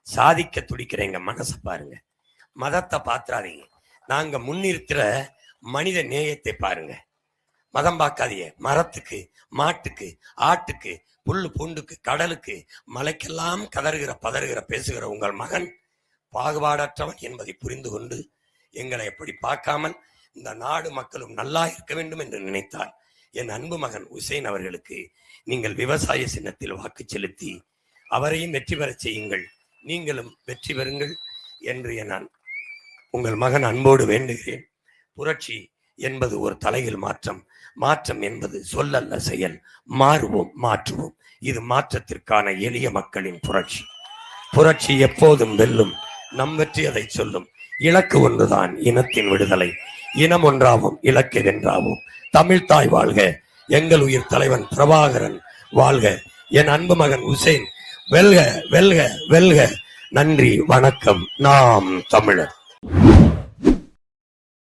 சாதிக்க துடிக்கிற எங்க மனசை பாருங்க, மதத்தை பாத்திராதீங்க. நாங்க முன்னிறுத்துற மனித நேயத்தை பாருங்க. மதம் பார்க்காதீங்க. மரத்துக்கு, மாட்டுக்கு, ஆட்டுக்கு, புல்லு பூண்டுக்கு, கடலுக்கு, மலைக்கெல்லாம் பதறுகிற பேசுகிற உங்கள் மகன் பாகுபாடற்றவன் என்பதை புரிந்து கொண்டு எங்களை எப்படி பார்க்காமல் இந்த நாடு மக்களும் நல்லா இருக்க வேண்டும் என்று நினைத்தால் என் அன்பு மகன் உசைன் அவர்களுக்கு நீங்கள் விவசாய சின்னத்தில் வாக்கு செலுத்தி அவரையும் வெற்றி பெற செய்யுங்கள். நீங்களும் வெற்றி பெறுங்கள் என்று நான் உங்கள் மகன் அன்போடு வேண்டுகிறேன். புரட்சி என்பது ஒரு தலையில் மாற்றம் என்பது சொல்லல்ல செயல். மாறுவோம், மாற்றுவோம். இது மாற்றத்திற்கான எளிய மக்களின் புரட்சி எப்போதும் வெல்லும். நம் வெற்றி அதை சொல்லும். இலக்கு ஒன்றுதான், இனத்தின் விடுதலை. இனம் ஒன்றாவும் இலக்கை வென்றாவும். தமிழ் தாய் வாழ்க. எங்கள் உயிர் தலைவன் பிரபாகரன் வாழ்க. என் அன்பு மகன் உசேன் வெல்க, வெல்க, வெல்க. நன்றி, வணக்கம். நாம் தமிழர்.